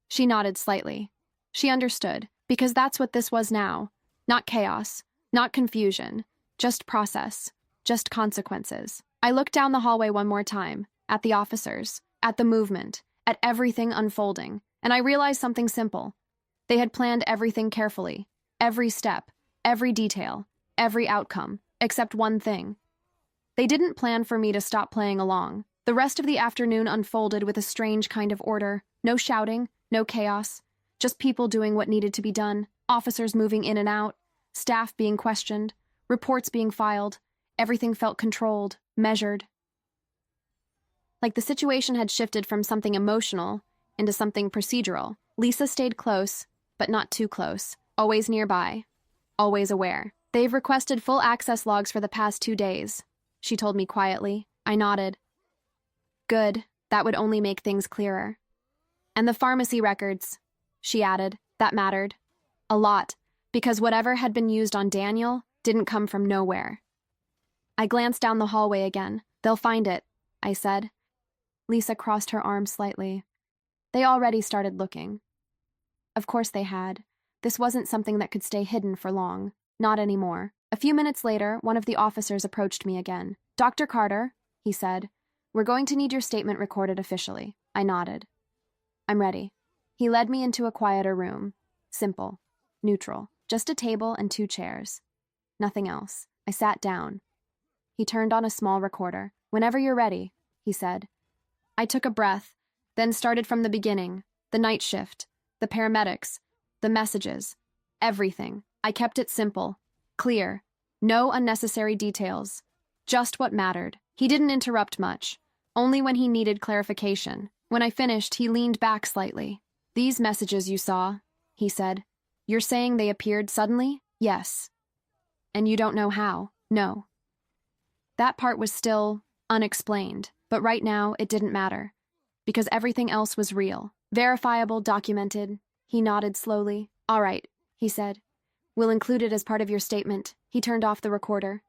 She nodded slightly. She understood, because that's what this was now. Not chaos, not confusion, just process, just consequences. I looked down the hallway one more time, at the officers, at the movement, at everything unfolding, and I realized something simple. They had planned everything carefully, every step, every detail, every outcome, except one thing. They didn't plan for me to stop playing along. The rest of the afternoon unfolded with a strange kind of order. No shouting, no chaos, just people doing what needed to be done, officers moving in and out, staff being questioned, reports being filed. Everything felt controlled, measured. Like the situation had shifted from something emotional into something procedural. Lisa stayed close, but not too close, always nearby, always aware. They've requested full access logs for the past 2 days, she told me quietly. I nodded. Good, that would only make things clearer. And the pharmacy records, she added, that mattered. A lot, because whatever had been used on Daniel didn't come from nowhere. I glanced down the hallway again. They'll find it, I said. Lisa crossed her arms slightly. They already started looking. Of course they had. This wasn't something that could stay hidden for long. Not anymore. A few minutes later, one of the officers approached me again. Dr. Carter, he said, we're going to need your statement recorded officially. I nodded. I'm ready. He led me into a quieter room. Simple. Neutral. Just a table and 2 chairs. Nothing else. I sat down. He turned on a small recorder. Whenever you're ready, he said. I took a breath, then started from the beginning. The night shift, the paramedics, the messages, everything. I kept it simple, clear, no unnecessary details, just what mattered. He didn't interrupt much, only when he needed clarification. When I finished, he leaned back slightly. These messages you saw, he said. You're saying they appeared suddenly? Yes. And you don't know how? No. That part was still unexplained, but right now it didn't matter, because everything else was real, verifiable, documented. He nodded slowly. All right, he said. We'll include it as part of your statement. He turned off the recorder.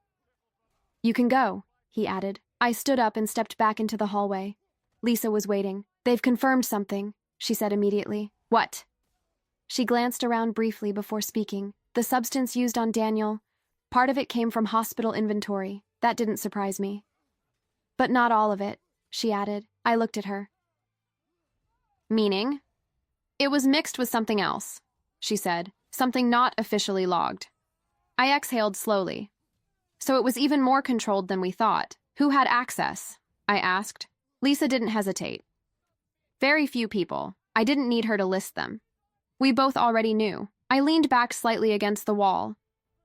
You can go, he added. I stood up and stepped back into the hallway. Lisa was waiting. They've confirmed something, she said immediately. What? She glanced around briefly before speaking. The substance used on Daniel, part of it came from hospital inventory. That didn't surprise me. But not all of it, she added. I looked at her. Meaning? It was mixed with something else, she said, something not officially logged. I exhaled slowly. So it was even more controlled than we thought. Who had access? I asked. Lisa didn't hesitate. Very few people. I didn't need her to list them. We both already knew. I leaned back slightly against the wall.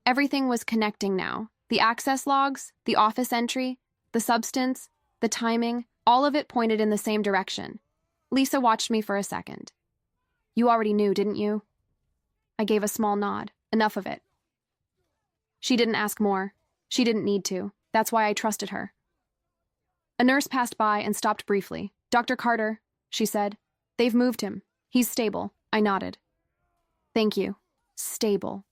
Everything was connecting now. The access logs, the office entry, the substance, the timing, all of it pointed in the same direction. Lisa watched me for a second. You already knew, didn't you? I gave a small nod. Enough of it. She didn't ask more. She didn't need to. That's why I trusted her. A nurse passed by and stopped briefly. Dr. Carter, she said. They've moved him. He's stable. I nodded. Thank you. Stable.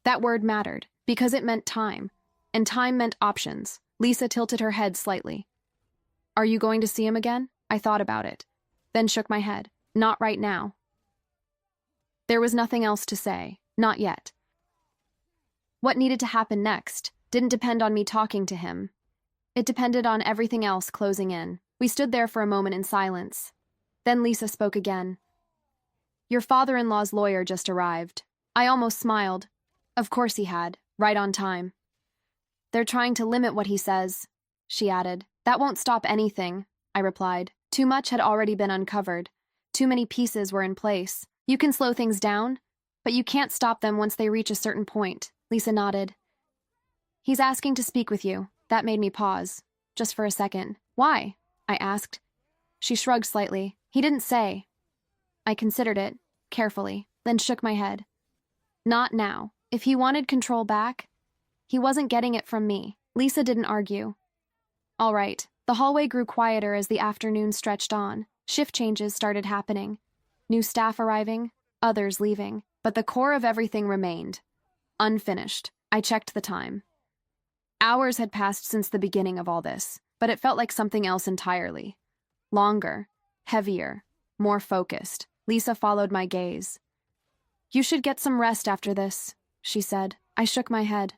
That word mattered, because it meant time. And time meant options. Lisa tilted her head slightly. Are you going to see him again? I thought about it, then shook my head. Not right now. There was nothing else to say. Not yet. What needed to happen next didn't depend on me talking to him. It depended on everything else closing in. We stood there for a moment in silence. Then Lisa spoke again. Your father-in-law's lawyer just arrived. I almost smiled. Of course he had. Right on time. They're trying to limit what he says, she added. That won't stop anything, I replied. Too much had already been uncovered. Too many pieces were in place. You can slow things down, but you can't stop them once they reach a certain point. Lisa nodded. He's asking to speak with you. That made me pause, just for a second. Why? I asked. She shrugged slightly. He didn't say. I considered it, carefully, then shook my head. Not now. If he wanted control back, he wasn't getting it from me. Lisa didn't argue. All right. The hallway grew quieter as the afternoon stretched on. Shift changes started happening. New staff arriving, others leaving. But the core of everything remained. Unfinished. I checked the time. Hours had passed since the beginning of all this, but it felt like something else entirely. Longer. heavier, more focused. Lisa followed my gaze. "You should get some rest after this," she said. I shook my head.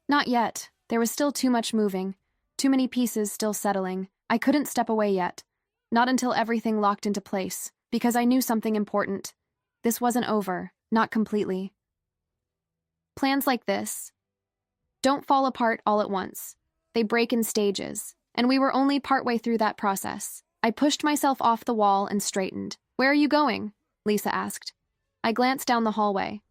Not yet. There was still too much moving, too many pieces still settling. I couldn't step away yet. Not until everything locked into place, because I knew something important. This wasn't over, not completely. Plans like this don't fall apart all at once. They break in stages, and we were only partway through that process. I pushed myself off the wall and straightened. "Where are you going?" Lisa asked. I glanced down the hallway.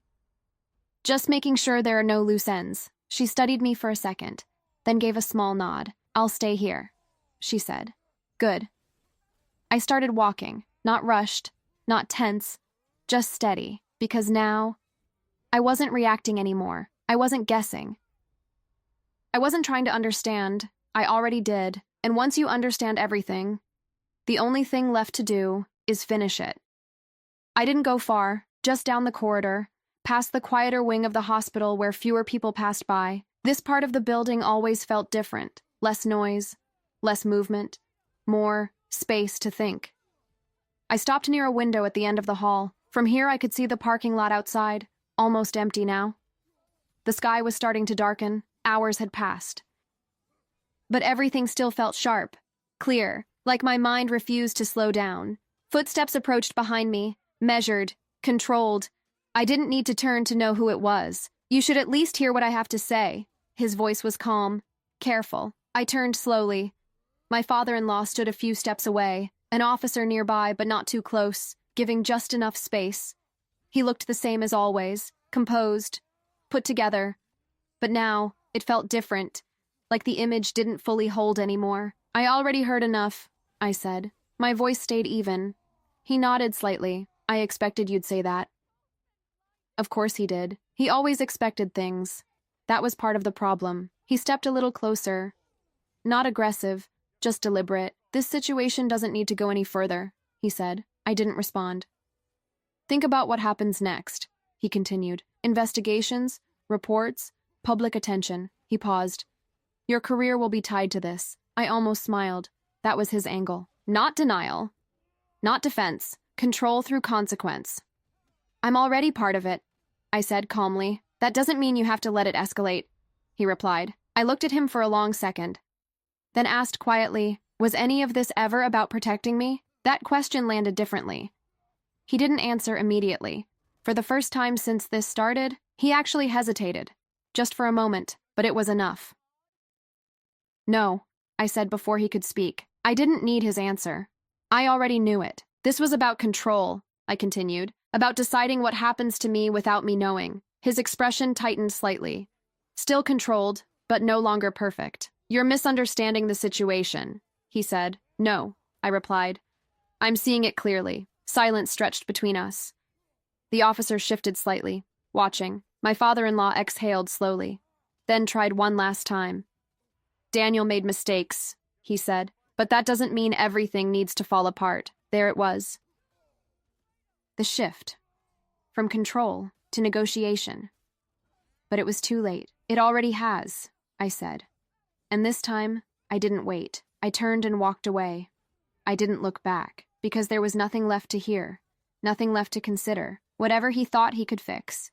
"Just making sure there are no loose ends." She studied me for a second, then gave a small nod. "I'll stay here," she said. "Good." I started walking, not rushed, not tense, just steady, because now I wasn't reacting anymore. I wasn't guessing. I wasn't trying to understand. I already did, and once you understand everything, the only thing left to do is finish it. I didn't go far, just down the corridor, past the quieter wing of the hospital where fewer people passed by. This part of the building always felt different. Less noise, less movement, more space to think. I stopped near a window at the end of the hall. From here I could see the parking lot outside, almost empty now. The sky was starting to darken. Hours had passed. But everything still felt sharp, clear, like my mind refused to slow down. Footsteps approached behind me, measured, controlled. I didn't need to turn to know who it was. "You should at least hear what I have to say." His voice was calm, careful. I turned slowly. My father-in-law stood a few steps away, an officer nearby but not too close, giving just enough space. He looked the same as always, composed, put together. But now, it felt different, like the image didn't fully hold anymore. "I already heard enough," I said. My voice stayed even. He nodded slightly. "I expected you'd say that." Of course he did. He always expected things. That was part of the problem. He stepped a little closer. Not aggressive, just deliberate. "This situation doesn't need to go any further," he said. I didn't respond. "Think about what happens next," he continued. "Investigations, reports, public attention." He paused. "Your career will be tied to this." I almost smiled. That was his angle. Not denial. Not defense. Control through consequence. "I'm already part of it," I said calmly. "That doesn't mean you have to let it escalate," he replied. I looked at him for a long second, then asked quietly, "Was any of this ever about protecting me?" That question landed differently. He didn't answer immediately. For the first time since this started, he actually hesitated. Just for a moment, but it was enough. "No," I said before he could speak. I didn't need his answer. I already knew it. "This was about control," I continued, "about deciding what happens to me without me knowing." His expression tightened slightly. "Still controlled, but no longer perfect." "You're misunderstanding the situation," he said. "No," I replied. "I'm seeing it clearly." Silence stretched between us. The officer shifted slightly, watching. My father-in-law exhaled slowly, then tried one last time. "Daniel made mistakes," he said, "but that doesn't mean everything needs to fall apart." There it was. The shift. From control to negotiation. But it was too late. "It already has," I said. And this time, I didn't wait. I turned and walked away. I didn't look back, because there was nothing left to hear, nothing left to consider. Whatever he thought he could fix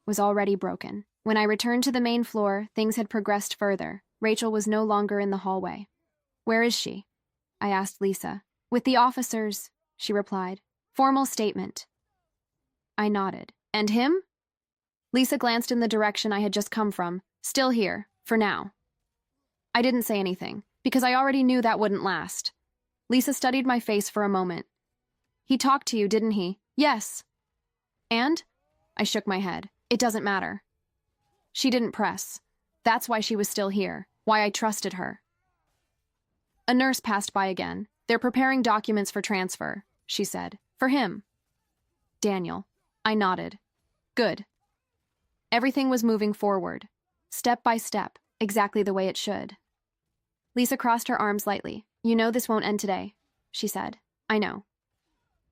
was already broken. When I returned to the main floor, things had progressed further. Rachel was no longer in the hallway. "Where is she?" I asked Lisa. "With the officers," she replied. "Formal statement." I nodded. "And him?" Lisa glanced in the direction I had just come from. "Still here, for now." I didn't say anything, because I already knew that wouldn't last. Lisa studied my face for a moment. "He talked to you, didn't he?" "Yes." "And?" I shook my head. "It doesn't matter." She didn't press. That's why she was still here, why I trusted her. A nurse passed by again. "They're preparing documents for transfer," she said. "For him." "Daniel." I nodded. "Good." Everything was moving forward, step by step, exactly the way it should. Lisa crossed her arms lightly. "You know this won't end today," she said. "I know."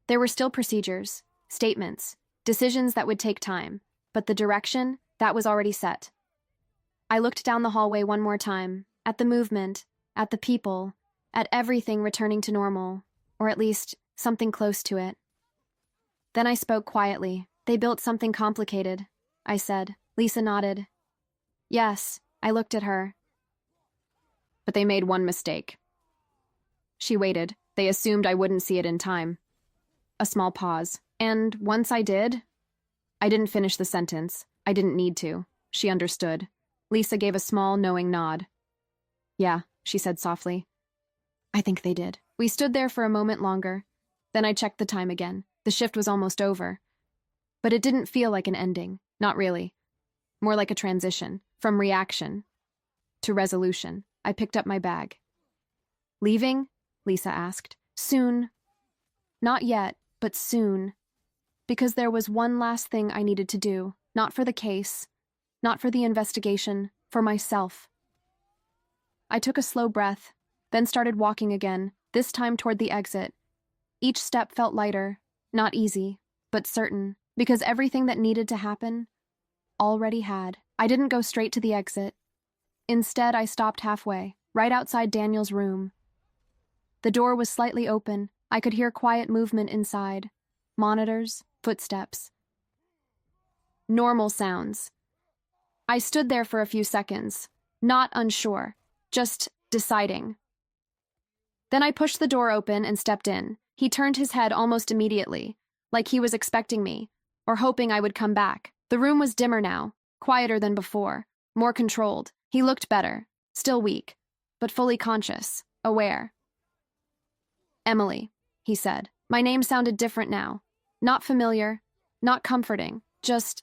There were still procedures, statements, decisions that would take time, but the direction, that was already set. I looked down the hallway one more time, at the movement, at the people, at everything returning to normal. or at least something close to it. Then I spoke quietly. They built something complicated, I said. Lisa nodded. Yes, I looked at her. But they made one mistake. She waited. They assumed I wouldn't see it in time. A small pause. And once I did, I didn't finish the sentence. I didn't need to. She understood. Lisa gave a small, knowing nod. Yeah, she said softly. I think they did. We stood there for a moment longer. Then I checked the time again. The shift was almost over. But it didn't feel like an ending. Not really. More like a transition. From reaction to resolution. I picked up my bag. Leaving? Lisa asked. Soon. Not yet, but soon. Because there was one last thing I needed to do. Not for the case. Not for the investigation. For myself. I took a slow breath, then started walking again, this time toward the exit. Each step felt lighter. Not easy, but certain. Because everything that needed to happen already had. I didn't go straight to the exit. Instead, I stopped halfway, right outside Daniel's room. The door was slightly open. I could hear quiet movement inside. Monitors, footsteps. Normal sounds. I stood there for a few seconds, not unsure, just deciding. Then I pushed the door open and stepped in. He turned his head almost immediately, like he was expecting me, or hoping I would come back. The room was dimmer now, quieter than before, more controlled. He looked better, still weak, but fully conscious, aware. Emily, he said. My name sounded different now. Not familiar, not comforting, just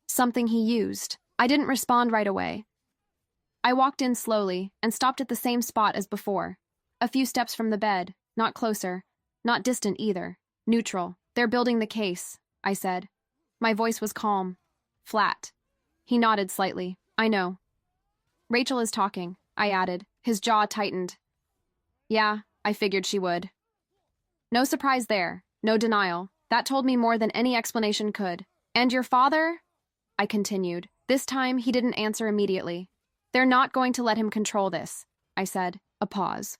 something he used. I didn't respond right away. I walked in slowly and stopped at the same spot as before. A few steps from the bed, not closer, not distant either. Neutral. They're building the case, I said. My voice was calm, flat. He nodded slightly. I know. Rachel is talking, I added. His jaw tightened. Yeah, I figured she would. No surprise there, no denial. That told me more than any explanation could. And your father? I continued. This time, he didn't answer immediately. They're not going to let him control this, I said. A pause.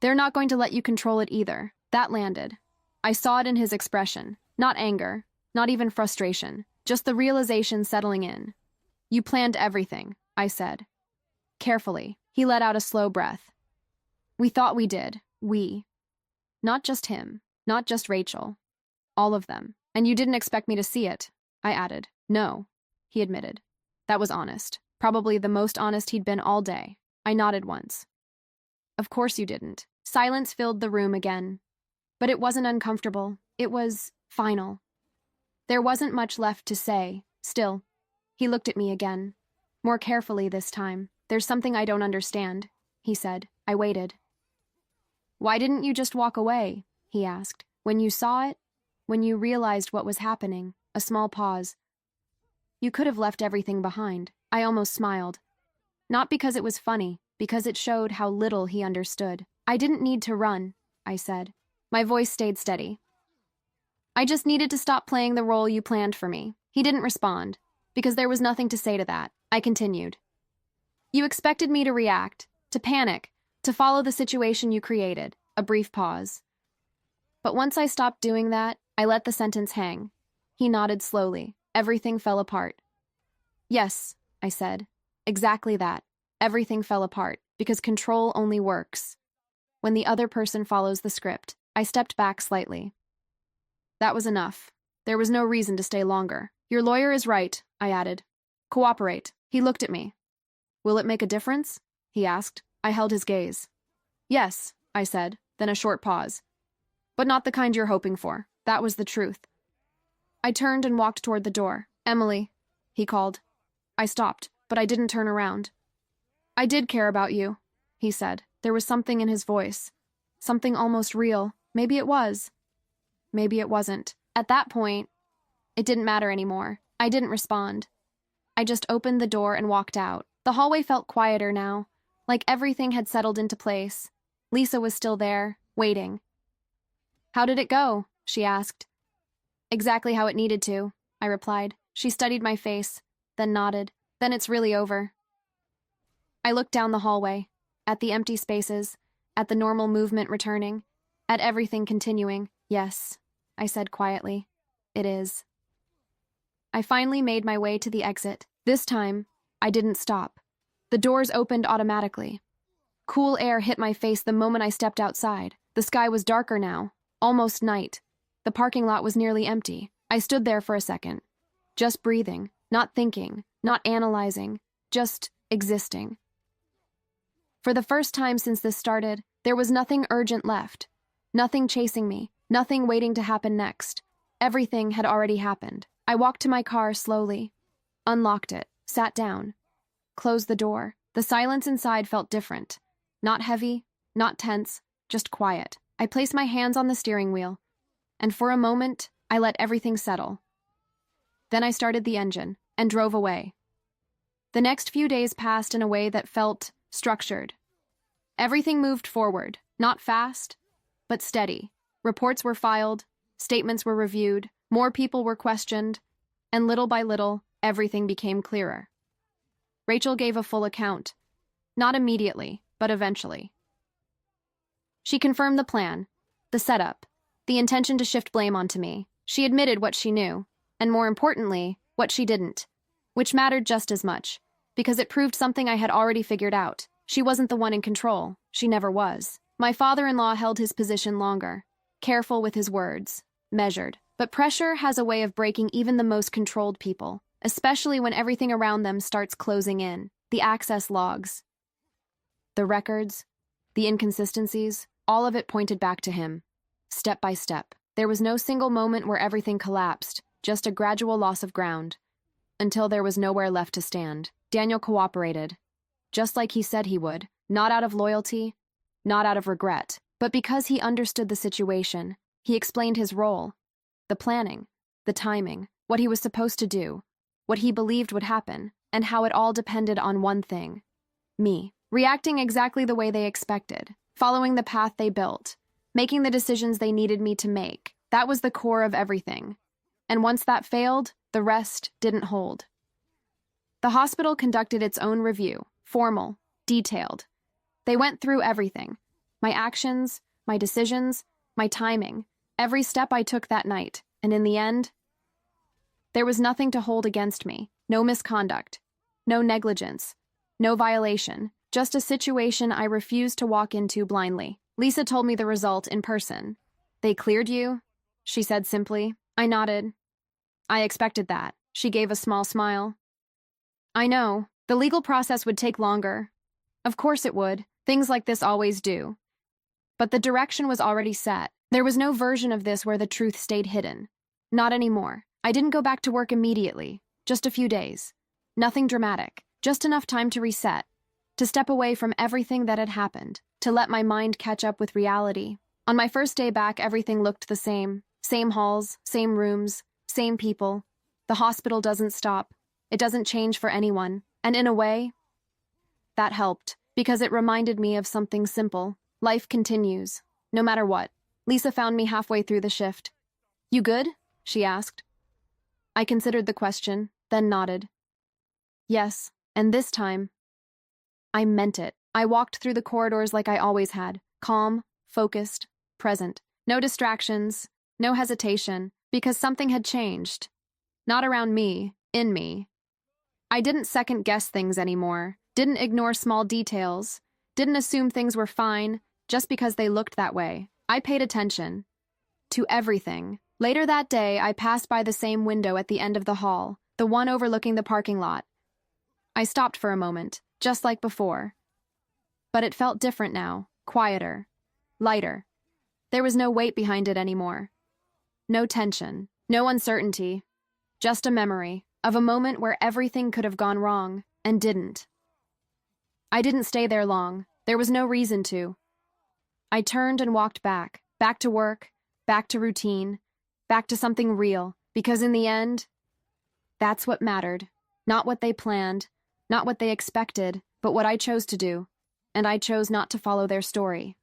They're not going to let you control it either. That landed. I saw it in his expression. Not anger, not even frustration, just the realization settling in. You planned everything, I said. Carefully, he let out a slow breath. We thought we did. We. Not just him, not just Rachel. All of them. And you didn't expect me to see it, I added. No, he admitted. That was honest. Probably the most honest he'd been all day. I nodded once. Of course you didn't. Silence filled the room again. But it wasn't uncomfortable. It was final. There wasn't much left to say. Still, he looked at me again. More carefully this time. There's something I don't understand, he said. I waited. Why didn't you just walk away? He asked. When you saw it? When you realized what was happening? A small pause. You could have left everything behind. I almost smiled. Not because it was funny, because it showed how little he understood. I didn't need to run, I said. My voice stayed steady. I just needed to stop playing the role you planned for me. He didn't respond, because there was nothing to say to that. I continued. You expected me to react, to panic, to follow the situation you created. A brief pause. But once I stopped doing that, I let the sentence hang. He nodded slowly. Everything fell apart. Yes, I said. Exactly that. Everything fell apart, because control only works when the other person follows the script. I stepped back slightly. That was enough. There was no reason to stay longer. Your lawyer is right, I added. Cooperate. He looked at me. Will it make a difference? He asked. I held his gaze. Yes, I said, then a short pause. But not the kind you're hoping for. That was the truth. I turned and walked toward the door. Emily, he called. I stopped, but I didn't turn around. I did care about you, he said. There was something in his voice. Something almost real. Maybe it was. Maybe it wasn't. At that point, it didn't matter anymore. I didn't respond. I just opened the door and walked out. The hallway felt quieter now, like everything had settled into place. Lisa was still there, waiting. How did it go? She asked. Exactly how it needed to, I replied. She studied my face, then nodded. Then it's really over. I looked down the hallway, at the empty spaces, at the normal movement returning. at everything continuing. Yes, I said quietly. It is. I finally made my way to the exit. This time, I didn't stop. The doors opened automatically. Cool air hit my face the moment I stepped outside. The sky was darker now, almost night. The parking lot was nearly empty. I stood there for a second, just breathing, not thinking, not analyzing, just existing. For the first time since this started, there was nothing urgent left. Nothing chasing me, nothing waiting to happen next. Everything had already happened. I walked to my car slowly, unlocked it, sat down, closed the door. The silence inside felt different. Not heavy, not tense, just quiet. I placed my hands on the steering wheel, and for a moment, I let everything settle. Then I started the engine and drove away. The next few days passed in a way that felt structured. Everything moved forward, not fast, but steady. Reports were filed, statements were reviewed, more people were questioned, and little by little, everything became clearer. Rachel gave a full account. Not immediately, but eventually. She confirmed the plan, the setup, the intention to shift blame onto me. She admitted what she knew, and more importantly, what she didn't, which mattered just as much, because it proved something I had already figured out. She wasn't the one in control. She never was. My father-in-law held his position longer, careful with his words, measured. But pressure has a way of breaking even the most controlled people, especially when everything around them starts closing in. The access logs, the records, the inconsistencies, all of it pointed back to him, step by step. There was no single moment where everything collapsed, just a gradual loss of ground, until there was nowhere left to stand. Daniel cooperated, just like he said he would, not out of loyalty, not out of regret, but because he understood the situation. He explained his role, the planning, the timing, what he was supposed to do, what he believed would happen, and how it all depended on one thing: me. Reacting exactly the way they expected, following the path they built, making the decisions they needed me to make. That was the core of everything. And once that failed, the rest didn't hold. The hospital conducted its own review, formal, detailed. They went through everything: my actions, my decisions, my timing, every step I took that night, and in the end, there was nothing to hold against me. No misconduct, no negligence, no violation, just a situation I refused to walk into blindly. Lisa told me the result in person. "They cleared you?" she said simply. I nodded. "I expected that." She gave a small smile. "I know. The legal process would take longer. Of course it would. Things like this always do. But the direction was already set. There was no version of this where the truth stayed hidden. Not anymore. I didn't go back to work immediately. Just a few days. Nothing dramatic. Just enough time to reset. To step away from everything that had happened. To let my mind catch up with reality. On my first day back, everything looked the same. Same halls, same rooms, same people. The hospital doesn't stop. It doesn't change for anyone. And in a way, that helped, because it reminded me of something simple. Life continues, no matter what. Lisa found me halfway through the shift. "You good?" she asked. I considered the question, then nodded. Yes, and this time, I meant it. I walked through the corridors like I always had, calm, focused, present. No distractions, no hesitation, because something had changed. Not around me, in me. I didn't second-guess things anymore, didn't ignore small details, didn't assume things were fine just because they looked that way. I paid attention to everything. Later that day, I passed by the same window at the end of the hall, the one overlooking the parking lot. I stopped for a moment, just like before. But it felt different now, quieter, lighter. There was no weight behind it anymore. No tension, no uncertainty, just a memory of a moment where everything could have gone wrong and didn't. I didn't stay there long. There was no reason to. I turned and walked back to work, back to routine, back to something real, because in the end, that's what mattered. Not what they planned, not what they expected, but what I chose to do, and I chose not to follow their story.